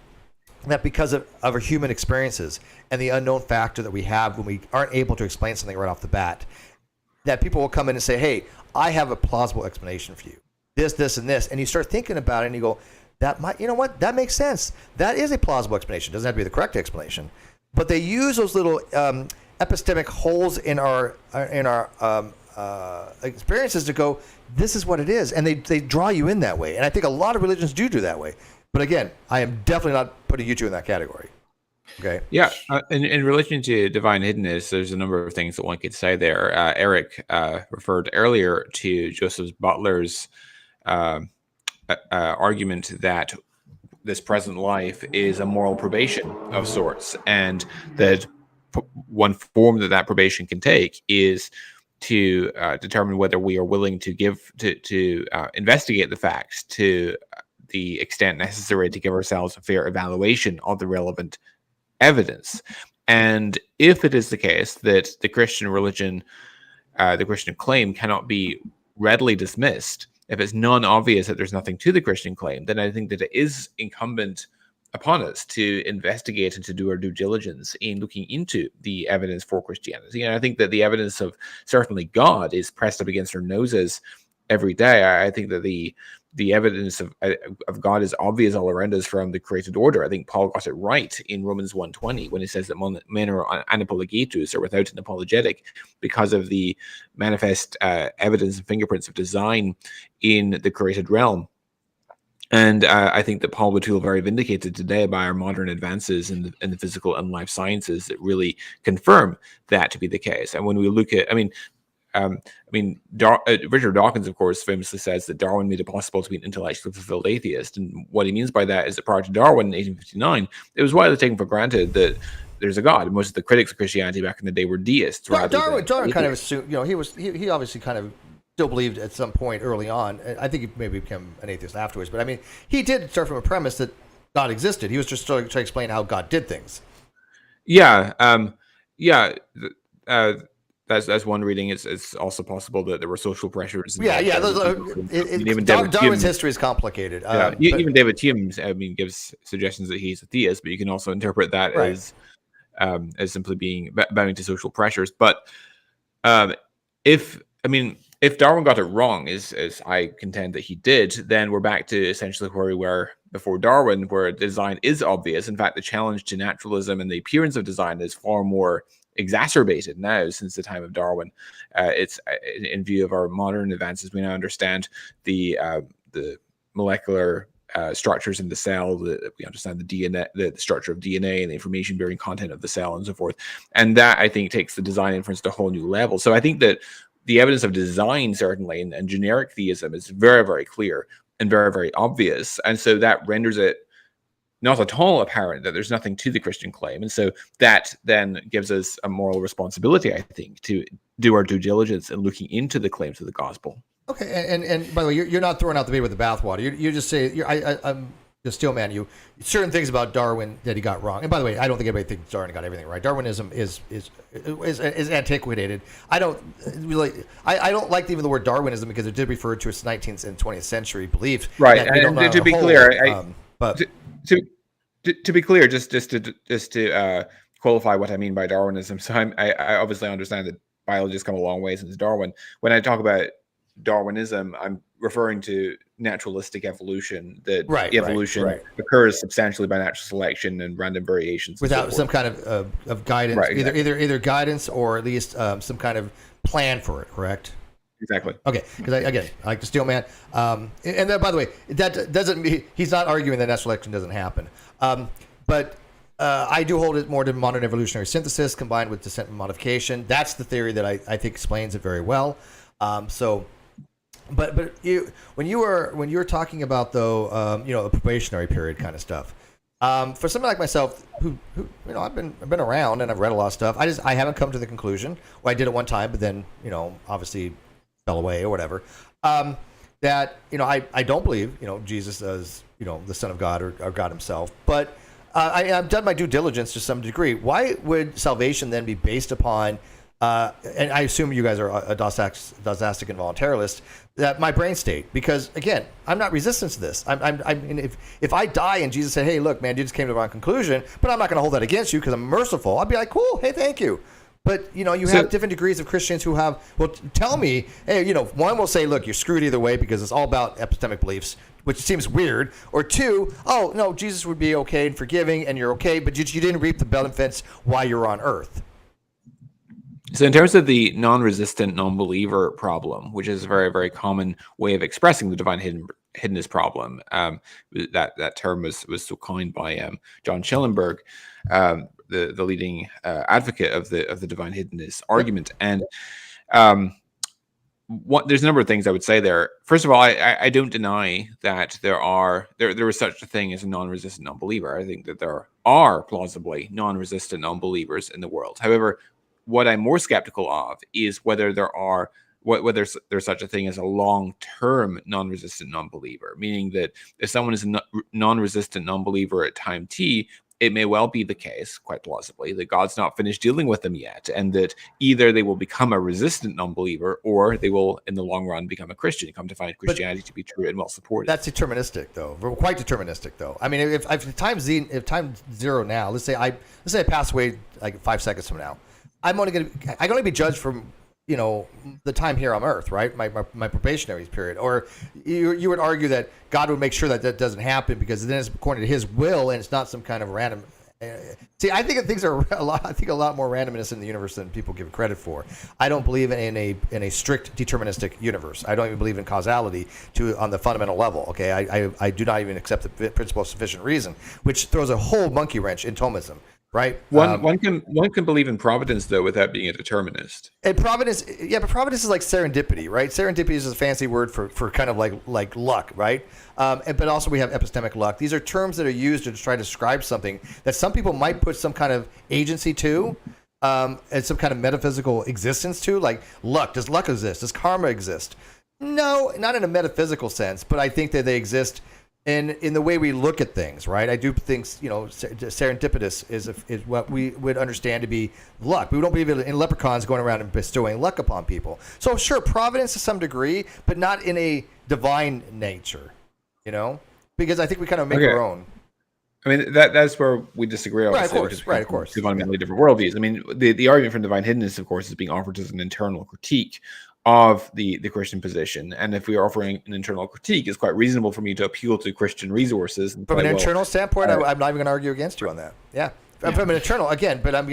S1: that because of our human experiences and the unknown factor that we have when we aren't able to explain something right off the bat, that people will come in and say, "Hey, I have a plausible explanation for you. This, and this." And you start thinking about it and you go, that makes sense. That is a plausible explanation. It doesn't have to be the correct explanation. But they use those little epistemic holes in our experiences to go, this is what it is. And they draw you in that way. And I think a lot of religions do that way. But again, I am definitely not putting you two in that category. Okay.
S3: Yeah. In relation to divine hiddenness, there's a number of things that one could say there. Eric referred earlier to Joseph Butler's argument that this present life is a moral probation of sorts, and that one form that probation can take is to determine whether we are willing to investigate the facts to the extent necessary to give ourselves a fair evaluation of the relevant evidence. And if it is the case that the Christian religion, the Christian claim cannot be readily dismissed, if it's non-obvious that there's nothing to the Christian claim, then I think that it is incumbent upon us to investigate and to do our due diligence in looking into the evidence for Christianity. And I think that the evidence of certainly God is pressed up against our noses every day. I think that the evidence of God is obvious all around us from the created order. I think Paul got it right in Romans 1:20 when he says that men are anapologetus, or without an apologetic, because of the manifest evidence and fingerprints of design in the created realm. And I think that Paul would feel very vindicated today by our modern advances in the physical and life sciences that really confirm that to be the case. And when we look at, Richard Dawkins, of course, famously says that Darwin made it possible to be an intellectually fulfilled atheist. And what he means by that is that prior to Darwin in 1859, it was widely taken for granted that there's a God. Most of the critics of Christianity back in the day were deists.
S1: Darwin kind of assumed, he obviously kind of still believed at some point early on. I think he maybe became an atheist afterwards, but I mean, he did start from a premise that God existed. He was just trying to explain how God did things.
S3: Yeah. That's one reading. It's also possible that there were social pressures.
S1: Darwin's history is complicated.
S3: Even David Hume, gives suggestions that he's a theist, but you can also interpret that as simply being bowing to social pressures. But if Darwin got it wrong, as I contend that he did, then we're back to essentially where we were before Darwin, where design is obvious. In fact, the challenge to naturalism and the appearance of design is far more exacerbated now since the time of Darwin. It's in view of our modern advances, we now understand the molecular structures in the cell. We understand the DNA, the structure of DNA, and the information-bearing content of the cell, and so forth. And that, I think, takes the design inference to a whole new level. So I think that the evidence of design, certainly, and generic theism is very, very clear and very, very obvious. And so that renders it not at all apparent that there's nothing to the Christian claim. And so that then gives us a moral responsibility, I think, to do our due diligence in looking into the claims of the gospel.
S1: Okay, and by the way, you're not throwing out the baby with the bathwater. You just say I'm the steel man. You certain things about Darwin that he got wrong. And by the way, I don't think anybody thinks Darwin got everything right. Darwinism is antiquated. I don't like even the word Darwinism because it did refer to its 19th and 20th century belief.
S3: Right, and to be clear,
S1: but
S3: to be clear, just to qualify what I mean by Darwinism. So I obviously understand that biology has come a long way since Darwin. When I talk about Darwinism, I'm referring to naturalistic evolution, that evolution occurs substantially by natural selection and random variations
S1: without some kind of guidance,
S3: right, exactly.
S1: either guidance or at least some kind of plan for it, correct?
S3: Exactly.
S1: Okay, because I like the steel man. And then, by the way, that doesn't mean he's not arguing that natural selection doesn't happen. But I do hold it more to modern evolutionary synthesis combined with descent and modification. That's the theory that I think explains it very well. But when you were talking about though, a probationary period kind of stuff, for somebody like myself who I've been around and I've read a lot of stuff, I haven't come to the conclusion. Well, I did at one time, but then obviously fell away or whatever. That I don't believe Jesus as the Son of God or God Himself, but I've done my due diligence to some degree. Why would salvation then be based upon? And I assume you guys are a dosastic and voluntarist. That my brain state, because again, I'm not resistant to this. If I die and Jesus said, "Hey, look, man, you just came to the wrong conclusion," but I'm not going to hold that against you because I'm merciful. I'd be like, "Cool, hey, thank you." But you have different degrees of Christians who have. Well, tell me, hey, one will say, "Look, you're screwed either way because it's all about epistemic beliefs," which seems weird. Or two, "Oh no, Jesus would be okay and forgiving, and you're okay, but you didn't reap the benefits while you're on earth."
S3: So in terms of the non-resistant non-believer problem, which is a very, very common way of expressing the divine hiddenness problem, that term was so coined by John Schellenberg, the leading advocate of the divine hiddenness argument. And there's a number of things I would say there. First of all, I don't deny that there is such a thing as a non-resistant non-believer. I think that there are plausibly non-resistant non-believers in the world. However, what I'm more skeptical of is whether there's such a thing as a long-term non-resistant non-believer, meaning that if someone is a non-resistant non-believer at time t, it may well be the case, quite plausibly, that God's not finished dealing with them yet, and that either they will become a resistant non-believer or they will, in the long run, become a Christian, come to find Christianity to be true and well supported. That's
S1: deterministic, though. Quite deterministic, though. I mean, if time zero now, let's say I pass away like 5 seconds from now, I can only be judged from the time here on Earth, right? My probationary period. Or you would argue that God would make sure that doesn't happen because then it's according to His will and it's not some kind of random. See, I think things are a lot more randomness in the universe than people give credit for. I don't believe in a strict deterministic universe. I don't even believe in causality on the fundamental level. Okay, I do not even accept the principle of sufficient reason, which throws a whole monkey wrench in Thomism. Right.
S3: One can believe in providence though without being a determinist.
S1: And providence, but providence is like serendipity, right? Serendipity is a fancy word for kind of like luck, right? But also we have epistemic luck. These are terms that are used to try to describe something that some people might put some kind of agency to, and some kind of metaphysical existence to, like luck. Does luck exist? Does karma exist? No, not in a metaphysical sense, but I think that they exist. And in the way we look at things, right? I do think, serendipitous is what we would understand to be luck. We don't believe in leprechauns going around and bestowing luck upon people. So sure, providence to some degree, but not in a divine nature, because I think we kind of make our own.
S3: I mean, that's where we disagree.
S1: Right, of course.
S3: Fundamentally different worldviews. I mean, the argument for divine hiddenness, of course, is being offered as an internal critique of the Christian position. And if we are offering an internal critique, it's quite reasonable for me to appeal to Christian resources. And
S1: from an internal standpoint, I'm not even going to argue against you on that. Yeah. From an internal, again, but I'm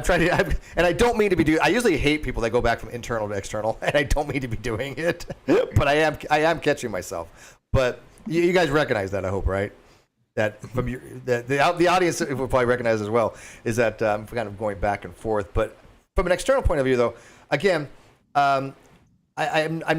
S1: trying to, and I don't mean to be doing, I usually hate people that go back from internal to external, and I don't mean to be doing it, but I am catching myself. But you guys recognize that, I hope, right? That from the audience will probably recognize as well, is that I'm kind of going back and forth. But from an external point of view, though, again, I'm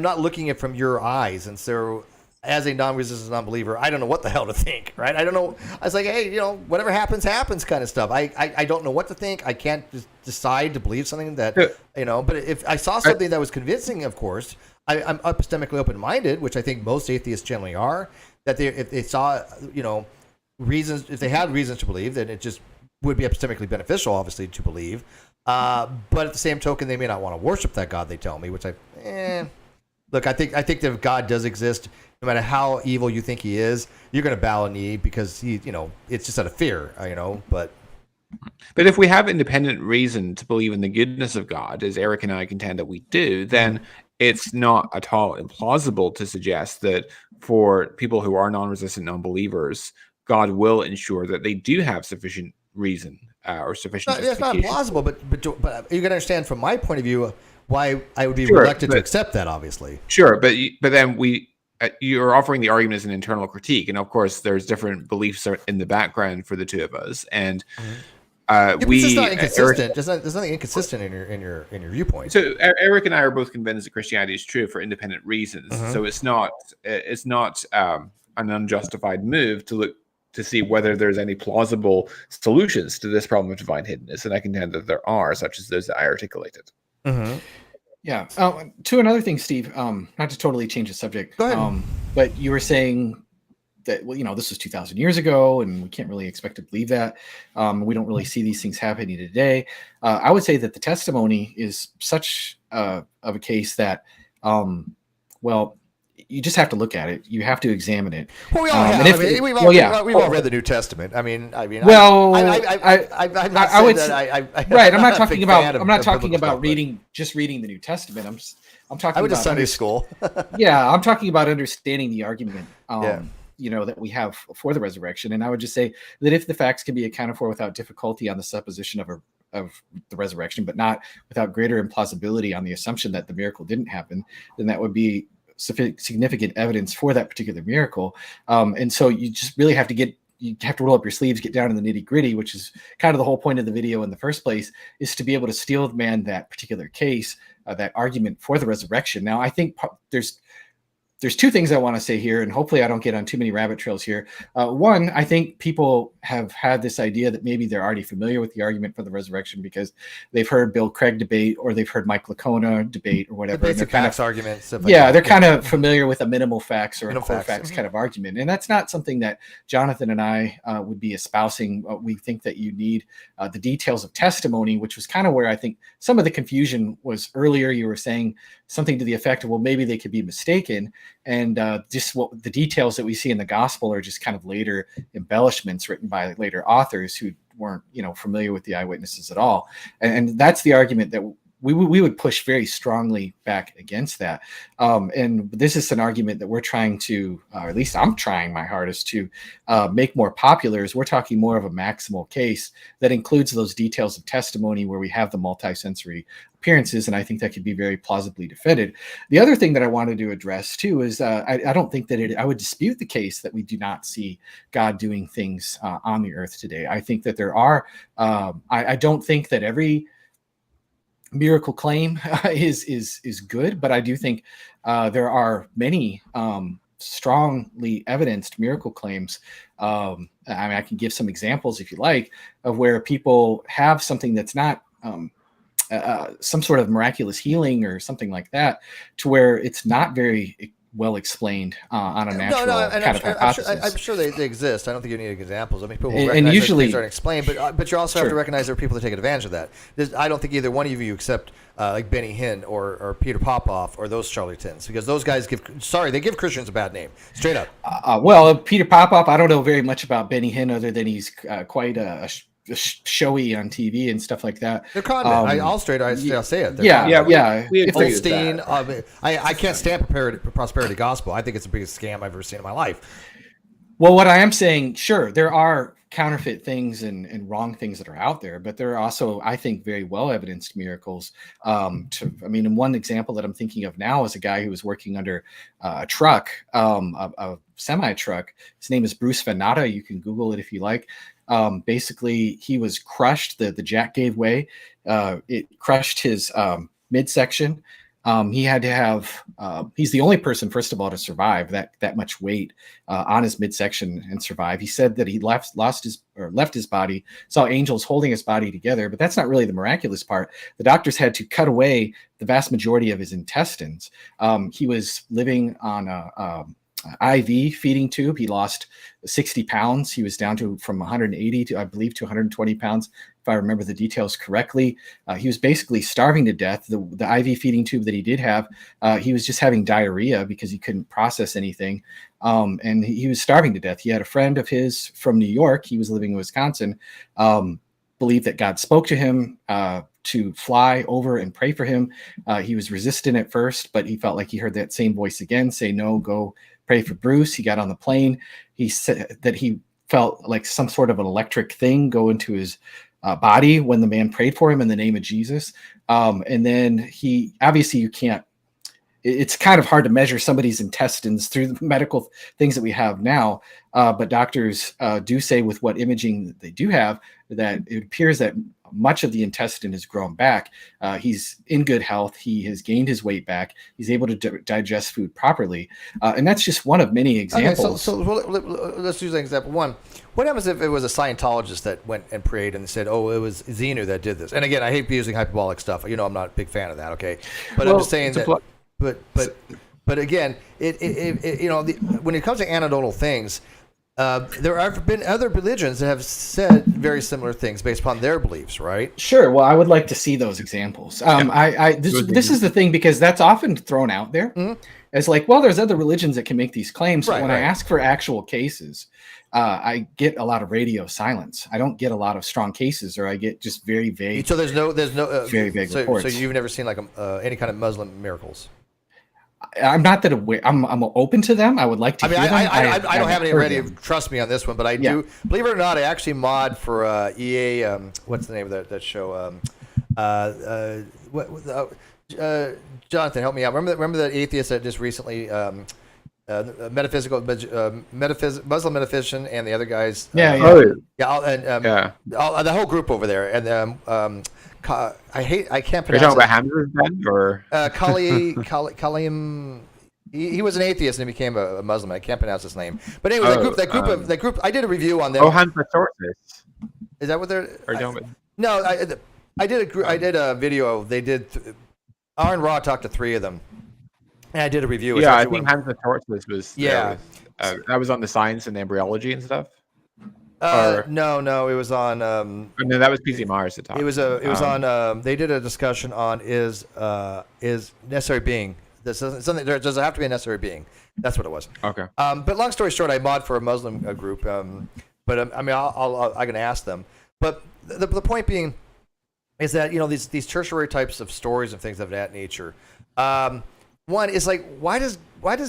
S1: not looking at it from your eyes, and so as a non-resistant non-believer, I don't know what the hell to think, right? I don't know. I was like, hey, whatever happens, happens kind of stuff. I don't know what to think. I can't just decide to believe something that, but if I saw something that was convincing, of course, I'm epistemically open-minded, which I think most atheists generally are, that if they saw, reasons, if they had reasons to believe, then it just would be epistemically beneficial, obviously, to believe. But at the same token, they may not want to worship that God, they tell me, which look, I think that if God does exist, no matter how evil you think he is, you're going to bow a knee because it's just out of fear, but
S3: if we have independent reason to believe in the goodness of God, as Eric and I contend that we do, then it's not at all implausible to suggest that for people who are non-resistant non-believers, God will ensure that they do have sufficient reason or sufficient
S1: it's not
S3: justification.
S1: plausible, but you got to understand from my point of view why I would be reluctant to accept that, obviously.
S3: Sure, but then you're offering the argument as an internal critique, and of course, there's different beliefs in the background for the two of us, and
S1: it's not inconsistent. There's nothing inconsistent in your viewpoint.
S3: So Eric and I are both convinced that Christianity is true for independent reasons. So it's not an unjustified move to look to see whether there's any plausible solutions to this problem of divine hiddenness, and I contend that there are, such as those that I articulated.
S2: Yeah. To another thing, Steve, not to totally change the subject.
S1: Go ahead.
S2: But you were saying that, this was 2,000 years ago, and we can't really expect to believe that. We don't really see these things happening today. I would say that the testimony is such of a case that, you just have to look at it. You have to examine it.
S1: Well, we all have. We've all read the New Testament. I
S2: would say, right. I'm not talking about. I'm not talking about reading the New Testament. I'm talking.
S1: I went
S2: about
S1: to Sunday school.
S2: Yeah, I'm talking about understanding the argument. That we have for the resurrection, and I would just say that if the facts can be accounted for without difficulty on the supposition of the resurrection, but not without greater implausibility on the assumption that the miracle didn't happen, then that would be significant evidence for that particular miracle. And so you just really have to roll up your sleeves, get down in the nitty gritty, which is kind of the whole point of the video in the first place, is to be able to steel man that particular case, that argument for the resurrection. Now, I think there's two things I want to say here, and hopefully I don't get on too many rabbit trails here. One, I think people have had this idea that maybe they're already familiar with the argument for the resurrection because they've heard Bill Craig debate, or they've heard Mike Licona debate, or whatever.
S1: The basic facts arguments.
S2: They're kind of familiar with a minimal facts or a core facts kind of argument. And that's not something that Jonathan and I would be espousing. We think that you need the details of testimony, which was kind of where I think some of the confusion was earlier. You were saying something to the effect of, well, maybe they could be mistaken. And just what the details that we see in the gospel are just kind of later embellishments written by later authors who weren't, familiar with the eyewitnesses at all. And that's the argument that we would push very strongly back against that. And this is an argument that we're trying to, or at least I'm trying my hardest to make more popular, is we're talking more of a maximal case that includes those details of testimony where we have the multisensory appearances, and I think that could be very plausibly defended. The other thing that I wanted to address too is I don't think that I would dispute the case that we do not see God doing things on the earth today. I think that there are, I don't think that every miracle claim is good, but I do think there are many strongly evidenced miracle claims. I can give some examples if you like of where people have something that's not some sort of miraculous healing or something like that, to where it's not very well explained on a natural kind of hypothesis.
S1: I'm sure they exist. I don't think you need examples. I mean, people
S2: and
S1: recognize
S2: usually
S1: things aren't explained, but you also have to recognize there are people that take advantage of that. I don't think either one of you accept like Benny Hinn or Peter Popoff or those charlatans, because those guys give Christians a bad name, straight up.
S2: Well, Peter Popoff, I don't know very much about Benny Hinn other than he's quite a showy on TV and stuff like that.
S1: They're con men. I'll say it.
S2: Goldstein.
S1: I can't stand prosperity gospel. I think it's the biggest scam I've ever seen in my life.
S2: Well, what I am saying, sure, there are counterfeit things and wrong things that are out there, but there are also, I think, very well evidenced miracles. And one example that I'm thinking of now is a guy who was working under a truck, a semi truck. His name is Bruce Venata. You can Google it if you like. Basically, he was crushed. The jack gave way. It crushed his midsection. He had to have. He's the only person, first of all, to survive that much weight on his midsection and survive. He said that he left his body, saw angels holding his body together, but that's not really the miraculous part. The doctors had to cut away the vast majority of his intestines. He was living on a IV feeding tube. He lost 60 pounds. He was down to from 180 to, I believe, to 120 pounds, if I remember the details correctly. He was basically starving to death. The IV feeding tube that he did have, he was just having diarrhea because he couldn't process anything. And he was starving to death. He had a friend of his from New York. He was living in Wisconsin, believed that God spoke to him to fly over and pray for him. He was resistant at first, but he felt like he heard that same voice again say, no, go pray for Bruce. He got on the plane. He said that he felt like some sort of an electric thing go into his body when the man prayed for him in the name of Jesus. And then he, obviously you can't, it's kind of hard to measure somebody's intestines through the medical things that we have now. But doctors do say with what imaging they do have, that it appears that much of the intestine has grown back. He's in good health. He has gained his weight back. He's able to digest food properly. And that's just one of many examples.
S1: Okay, so let's use an example. One, what happens if it was a Scientologist that went and prayed and said, oh, it was Xenu that did this? And again, I hate using hyperbolic stuff. I'm not a big fan of that, okay? But I'm just saying that... But again, when it comes to anecdotal things, there have been other religions that have said very similar things based upon their beliefs, right?
S2: Sure. Well, I would like to see those examples. This is the thing, because that's often thrown out there as like, well, there's other religions that can make these claims. But when I ask for actual cases, I get a lot of radio silence. I don't get a lot of strong cases, or I get just very vague.
S1: So there's no
S2: very vague reports.
S1: So you've never seen like any kind of Muslim miracles?
S2: I'm not that aware. I'm open to them. I would like to.
S1: I mean,
S2: hear them.
S1: I don't have any ready. Trust me on this one, but I do. Believe it or not, I actually mod for EA. What's the name of that show? Jonathan, help me out. Remember that atheist that just recently, Muslim metaphysician, and the other guys. The whole group over there, and I can't pronounce.
S3: Are you talking about Hamza then, or
S1: Kaliam? He was an atheist and he became a Muslim. I can't pronounce his name. But anyway, that group. I did a review on them.
S3: Oh, Hamza Sources.
S1: Is that what they're?
S3: Are you talking about?
S1: No, I did a video. They did. Aaron Raw talked to three of them, and I did a review.
S3: Yeah, I think Hamza Sources was.
S1: Yeah,
S3: that was on the science and embryology and stuff.
S1: No, it was on.
S3: No, that was PC Mars at the time.
S1: It was on. They did a discussion on is necessary being. There does have to be a necessary being. That's what it was.
S3: Okay.
S1: But long story short, I mod for a Muslim group. But I mean, I can ask them. But the point being is that these tertiary types of stories and things of that nature. One is like, why does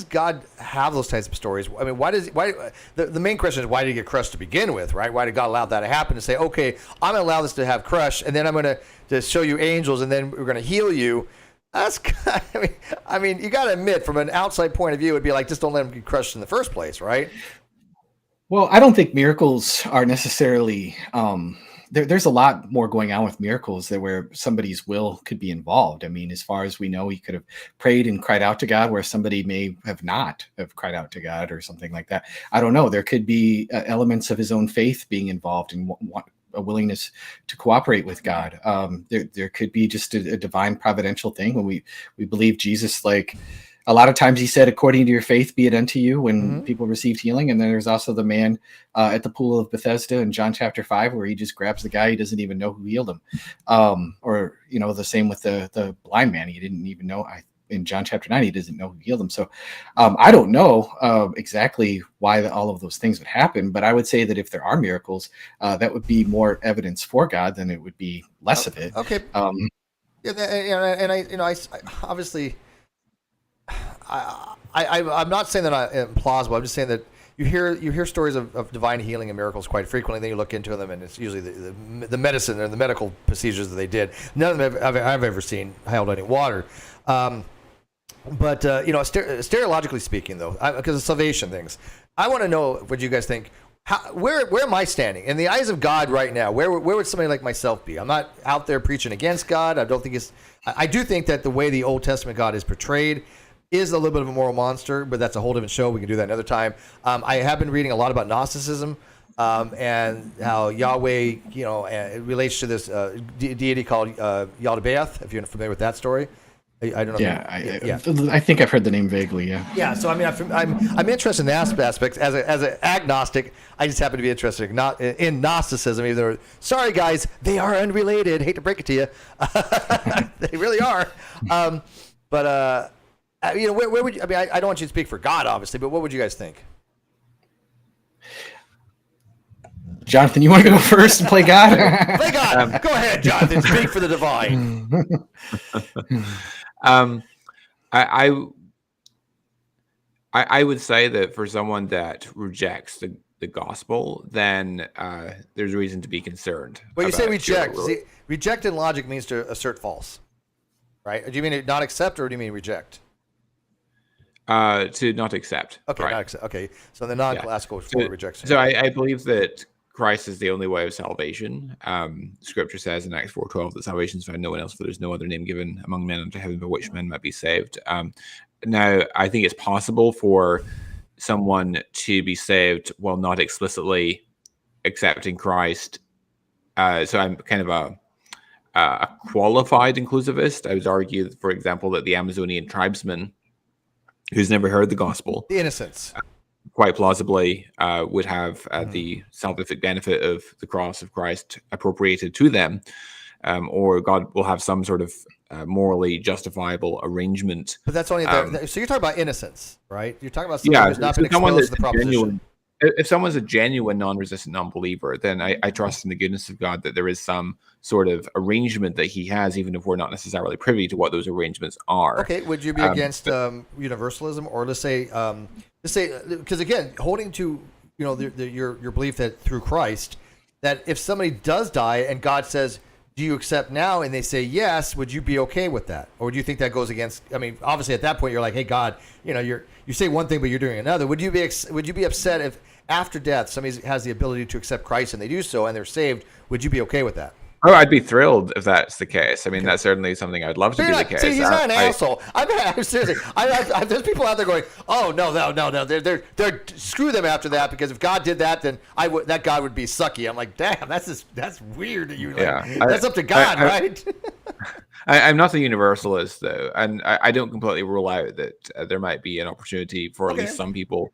S1: God have those types of stories? I mean, the main question is, why did he get crushed to begin with, right? Why did God allow that to happen? To say, okay, I'm going to allow this to have crush, and then I'm going to show you angels, and then we're going to heal you. That's I mean, you got to admit, from an outside point of view, it'd be like, just don't let him get crushed in the first place, right?
S2: Well, I don't think miracles are necessarily. There's a lot more going on with miracles where somebody's will could be involved. I mean, as far as we know, he could have prayed and cried out to God, where somebody may have not have cried out to God or something like that. I don't know. There could be elements of his own faith being involved in a willingness to cooperate with God. There could be just a divine providential thing when we believe Jesus, like, a lot of times he said, according to your faith, be it unto you, when people received healing. And then there's also the man at the pool of Bethesda in John chapter 5, where he just grabs the guy. He doesn't even know who healed him. Or, the same with the blind man. He didn't even know. In John chapter 9, he doesn't know who healed him. So I don't know exactly why all of those things would happen. But I would say that if there are miracles, that would be more evidence for God than it would be less of it.
S1: Okay. I obviously... I'm not saying that I'm plausible. I'm just saying that you hear stories of divine healing and miracles quite frequently. Then you look into them, and it's usually the medicine or the medical procedures that they did. None of them I've ever seen held any water. But stereologically speaking, though, because of salvation things, I want to know what you guys think. where am I standing in the eyes of God right now? Where would somebody like myself be? I'm not out there preaching against God. I don't think I do think that the way the Old Testament God is portrayed is a little bit of a moral monster, but that's a whole different show. We can do that another time. I have been reading a lot about Gnosticism and how Yahweh, it relates to this deity called Yaldabaoth. If you're familiar with that story. I don't know.
S2: Yeah, I think I've heard the name vaguely. Yeah.
S1: Yeah. So I mean, I'm interested in the aspects as an agnostic. I just happen to be interested in Gnosticism. Even though, sorry guys, they are unrelated. Hate to break it to you, they really are. Where would you? I mean, I don't want you to speak for God, obviously, but what would you guys think?
S2: Jonathan, you want to go first and play God?
S1: Play God. Go ahead, Jonathan. Speak for the divine.
S3: I would say that for someone that rejects the gospel, then there's reason to be concerned.
S1: Well, you say reject. See, reject in logic means to assert false, right? Do you mean not accept, or do you mean reject?
S3: To not accept.
S1: Okay,
S3: right.
S1: not accept. Okay, so the non-classical form rejection.
S3: So I believe that Christ is the only way of salvation. Scripture says in Acts 4:12 that salvation is found no one else, for there's no other name given among men under heaven by which men might be saved. Now, I think it's possible for someone to be saved while not explicitly accepting Christ. So I'm kind of a qualified inclusivist. I would argue, for example, that the Amazonian tribesman who's never heard the gospel,
S1: the innocents,
S3: quite plausibly would have the salvific benefit of the cross of Christ appropriated to them, or God will have some sort of morally justifiable arrangement.
S1: But that's only so you're talking about innocence, right? You're talking about someone who's not been exposed to the proposition.
S3: If someone's a genuine non-resistant non-believer, then I trust in the goodness of God that there is some sort of arrangement that he has, even if we're not necessarily privy to what those arrangements are.
S1: Okay, would you be against universalism, or let's say, because again, holding to your belief that through Christ, that if somebody does die and God says, "Do you accept now?" and they say yes, would you be okay with that, or do you think that goes against? I mean, obviously at that point you're like, "Hey God, you say one thing but you're doing another." Would you be upset if after death somebody has the ability to accept Christ and they do so and they're saved? Would you be okay with that?
S3: Oh, I'd be thrilled if that's the case. I mean, that's certainly something I'd love to be the case.
S1: See, he's not an asshole. I'm seriously. There's people out there going, "Oh no, they're screw them after that, because if God did that, then that God would be sucky." I'm like, damn, that's weird that you. That's up to God, right?
S3: I'm not a universalist though, and I don't completely rule out that there might be an opportunity for at least some people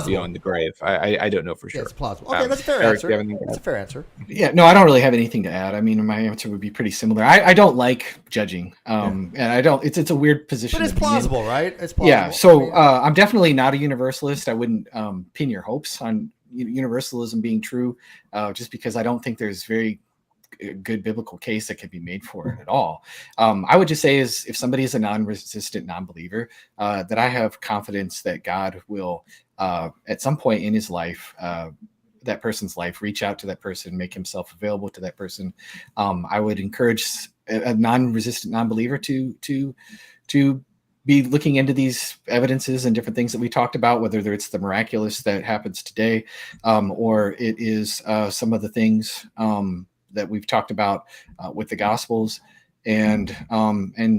S3: beyond the grave. I don't know for sure.
S1: Yeah, it's plausible. Okay, that's a fair answer. That's a fair answer.
S2: Yeah, no, I don't really have anything to add. I mean, my answer would be pretty similar. I don't like judging, and I don't. It's a weird position.
S1: But it's plausible, right? It's plausible.
S2: Yeah. So I'm definitely not a universalist. I wouldn't pin your hopes on universalism being true, just because I don't think there's very good biblical case that can be made for it at all. I would just say is if somebody is a non-resistant non-believer, that I have confidence that God will at some point in his life, that person's life, reach out to that person, make himself available to that person. I would encourage a non-resistant non-believer to be looking into these evidences and different things that we talked about, whether it's the miraculous that happens today, or it is some of the things that we've talked about with the Gospels, and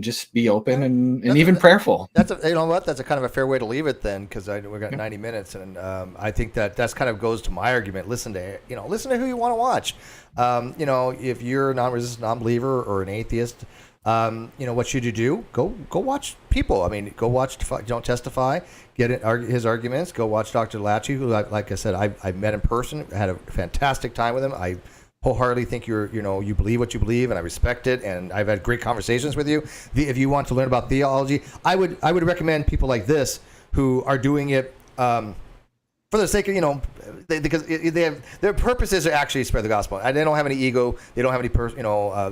S2: just be open and even prayerful.
S1: That's a kind of a fair way to leave it then, because we've got 90 minutes, and I think that's kind of goes to my argument. Listen to who you want to watch. If you're a non-resistant non-believer or an atheist, what should you do? Go watch people. I mean, go watch Don't Testify. Get his arguments. Go watch Dr. McLatchie, who, like I said, I met in person. Had a fantastic time with him. I wholeheartedly think you believe what you believe, and I respect it, and I've had great conversations with you. If you want to learn about theology, I would recommend people like this who are doing it for the sake of because they have their purpose is to actually spread the gospel. And they don't have any ego. They don't have any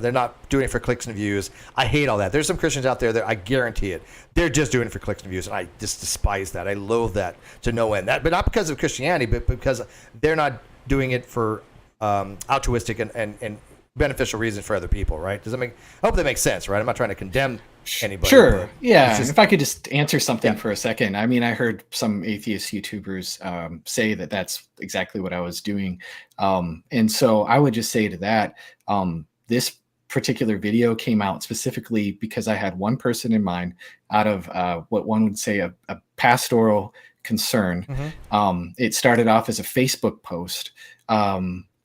S1: they're not doing it for clicks and views. I hate all that. There's some Christians out there that I guarantee it. They're just doing it for clicks and views, and I just despise that. I loathe that to no end. But not because of Christianity, but because they're not doing it for altruistic and beneficial reasons for other people, right? I hope that makes sense, right? I'm not trying to condemn anybody.
S2: Sure.
S1: but
S2: Yeah.
S1: it's just-
S2: If I could just answer something
S1: Yeah.
S2: for a second. I mean, I heard some atheist YouTubers say that that's exactly what I was doing. And so I would just say to that, this particular video came out specifically because I had one person in mind out of what one would say a pastoral concern. It started off as a Facebook post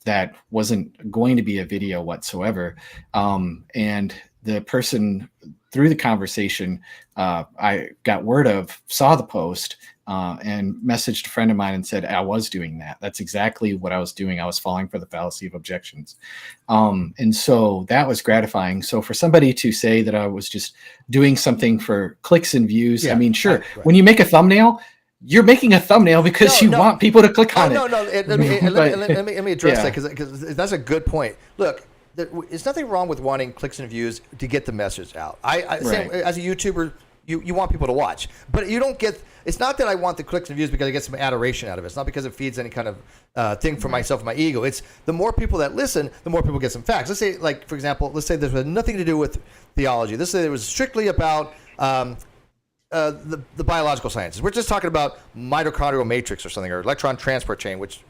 S2: that wasn't going to be a video whatsoever. And the person through the conversation I got word of saw the post and messaged a friend of mine and said, I was doing that. That's exactly what I was doing. I was falling for the fallacy of objections. And so that was gratifying. So for somebody to say that I was just doing something for clicks and views, I mean, sure, when you make a thumbnail, you're making a thumbnail because you want people to click on it.
S1: Let me address that because that's a good point. Look, there's nothing wrong with wanting clicks and views to get the message out. Same, as a YouTuber, you want people to watch, but you don't get. It's not that I want the clicks and views because I get some adoration out of it. It's not because it feeds any kind of thing for myself and my ego. It's the more people that listen, the more people get some facts. Let's say, like for example, let's say this had nothing to do with theology. Let's say it was strictly about the biological sciences. We're just talking about mitochondrial matrix or something, or electron transport chain, which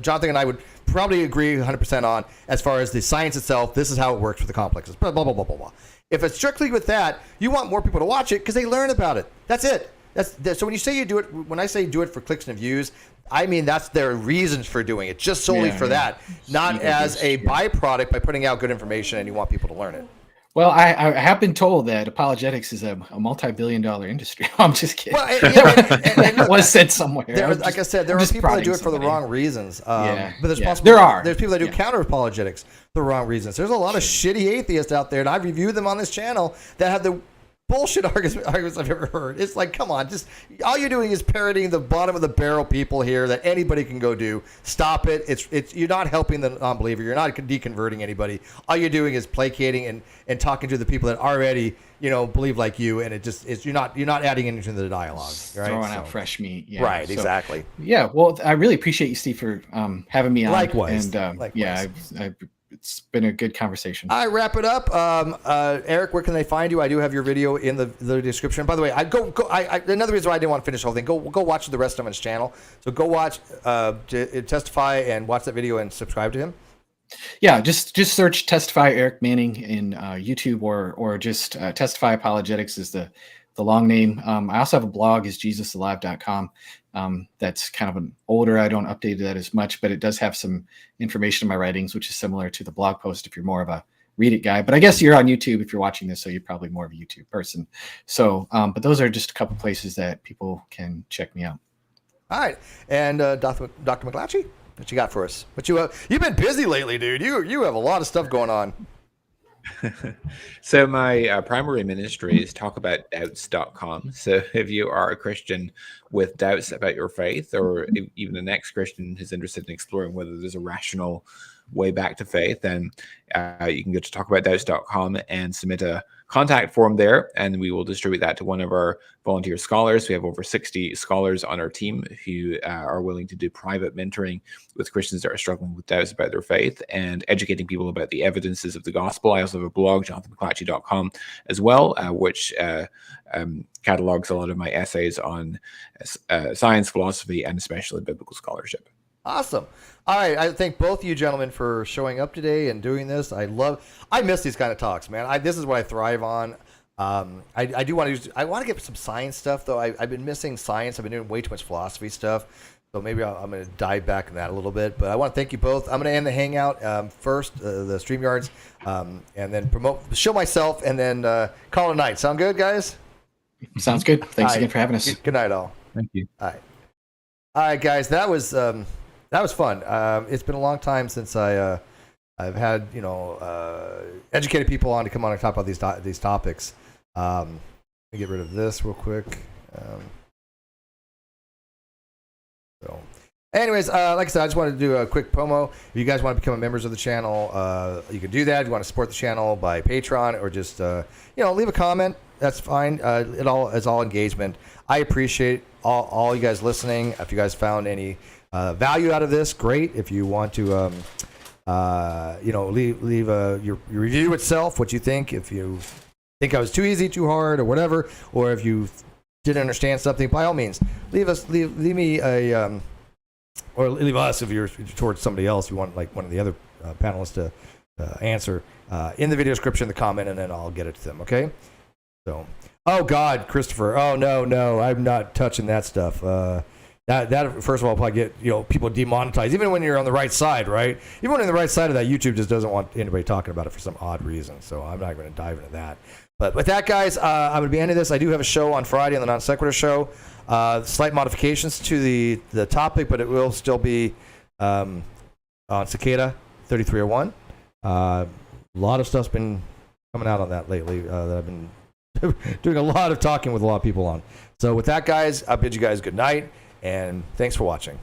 S1: Jonathan and I would probably agree 100% on as far as the science itself. This is how it works with the complexes. Blah blah blah blah blah blah. If it's strictly with that, you want more people to watch it because they learn about it. That's it. So when you say you do it, when I say do it for clicks and views, I mean that's their reasons for doing it, just solely for that, not as a byproduct by putting out good information and you want people to learn it.
S2: Well, I have been told that apologetics is a multi-billion-dollar industry. I'm just kidding.
S1: Well, it
S2: was said somewhere.
S1: Like I said, there are people that do it for the wrong reasons. But there's people that do counter apologetics for the wrong reasons. There's a lot of shitty atheists out there, and I've reviewed them on this channel that have the bullshit arguments I've ever heard. It's like, come on, just all you're doing is parroting the bottom of the barrel people here that anybody can go do. Stop it. It's you're not helping the non-believer. You're not deconverting anybody. All you're doing is placating and talking to the people that already believe like you, and you're not adding anything to the dialogue. Right?
S2: Throwing out fresh meat. Yeah.
S1: Right. So, exactly.
S2: Yeah. Well, I really appreciate you, Steve, for having me on.
S1: Likewise.
S2: And
S1: likewise.
S2: Yeah, it's been a good conversation.
S1: I wrap it up. Eric, where can they find you? I do have your video in the description. By the way, another reason why I didn't want to finish the whole thing. Go watch the rest of his channel. So go watch Testify and watch that video and subscribe to him. Yeah, just search Testify Erik Manning in YouTube or just Testify Apologetics is the long name. I also have a blog, is JesusAlive.com. That's kind of an older. I don't update that as much, but it does have some information in my writings, which is similar to the blog post if you're more of a read it guy. But I guess you're on YouTube if you're watching this, so you're probably more of a YouTube person. So, but those are just a couple places that people can check me out. All right, and Dr. McLatchie, what you got for us? You've been busy lately, dude. You have a lot of stuff going on.
S3: So my primary ministry is talkaboutdoubts.com. So if you are a Christian with doubts about your faith, or even an ex-Christian who's interested in exploring whether there's a rational way back to faith, then you can go to talkaboutdoubts.com and submit a contact form there, and we will distribute that to one of our volunteer scholars. We have over 60 scholars on our team who are willing to do private mentoring with Christians that are struggling with doubts about their faith and educating people about the evidences of the gospel. I also have a blog, jonathanmclatchie.com, as well, which catalogs a lot of my essays on science, philosophy, and especially biblical scholarship. Awesome. All right. I thank both of you gentlemen for showing up today and doing this. I miss these kind of talks, man. This is what I thrive on. I do want to get some science stuff, though. I've been missing science. I've been doing way too much philosophy stuff. So maybe I'm going to dive back in that a little bit. But I want to thank you both. I'm going to end the hangout first, the StreamYards, and then show myself, and then call it a night. Sound good, guys? Sounds good. Thanks again for having us. Good night, all. Thank you. All right, guys. That was fun. It's been a long time since I've had educated people on to come on and talk about these topics. Let me get rid of this real quick. So, anyways, like I said, I just wanted to do a quick promo. If you guys want to become members of the channel, you can do that. If you want to support the channel by Patreon or just leave a comment, that's fine. It all is all engagement. I appreciate all you guys listening. If you guys found any value out of this, great. If you want to leave your review itself, what you think. If you
S1: think I was too easy, too hard, or whatever, or if you didn't understand something, by all means, leave me a or leave us if you're towards somebody else. You want like one of the other panelists to answer in the video description, the comment, and then I'll get it to them. Okay. So, oh God, Christopher. Oh no, I'm not touching that stuff. That first of all, probably get people demonetized, even when you're on the right side, right? Even when on the right side of that, YouTube just doesn't want anybody talking about it for some odd reason. So I'm not going to dive into that. But with that, guys, I'm going to be ending this. I do have a show on Friday on the Non Sequitur Show. Slight modifications to the topic, but it will still be on Cicada 3301. A lot of stuff's been coming out on that lately that I've been doing a lot of talking with a lot of people on. So with that, guys, I bid you guys good night, and thanks for watching.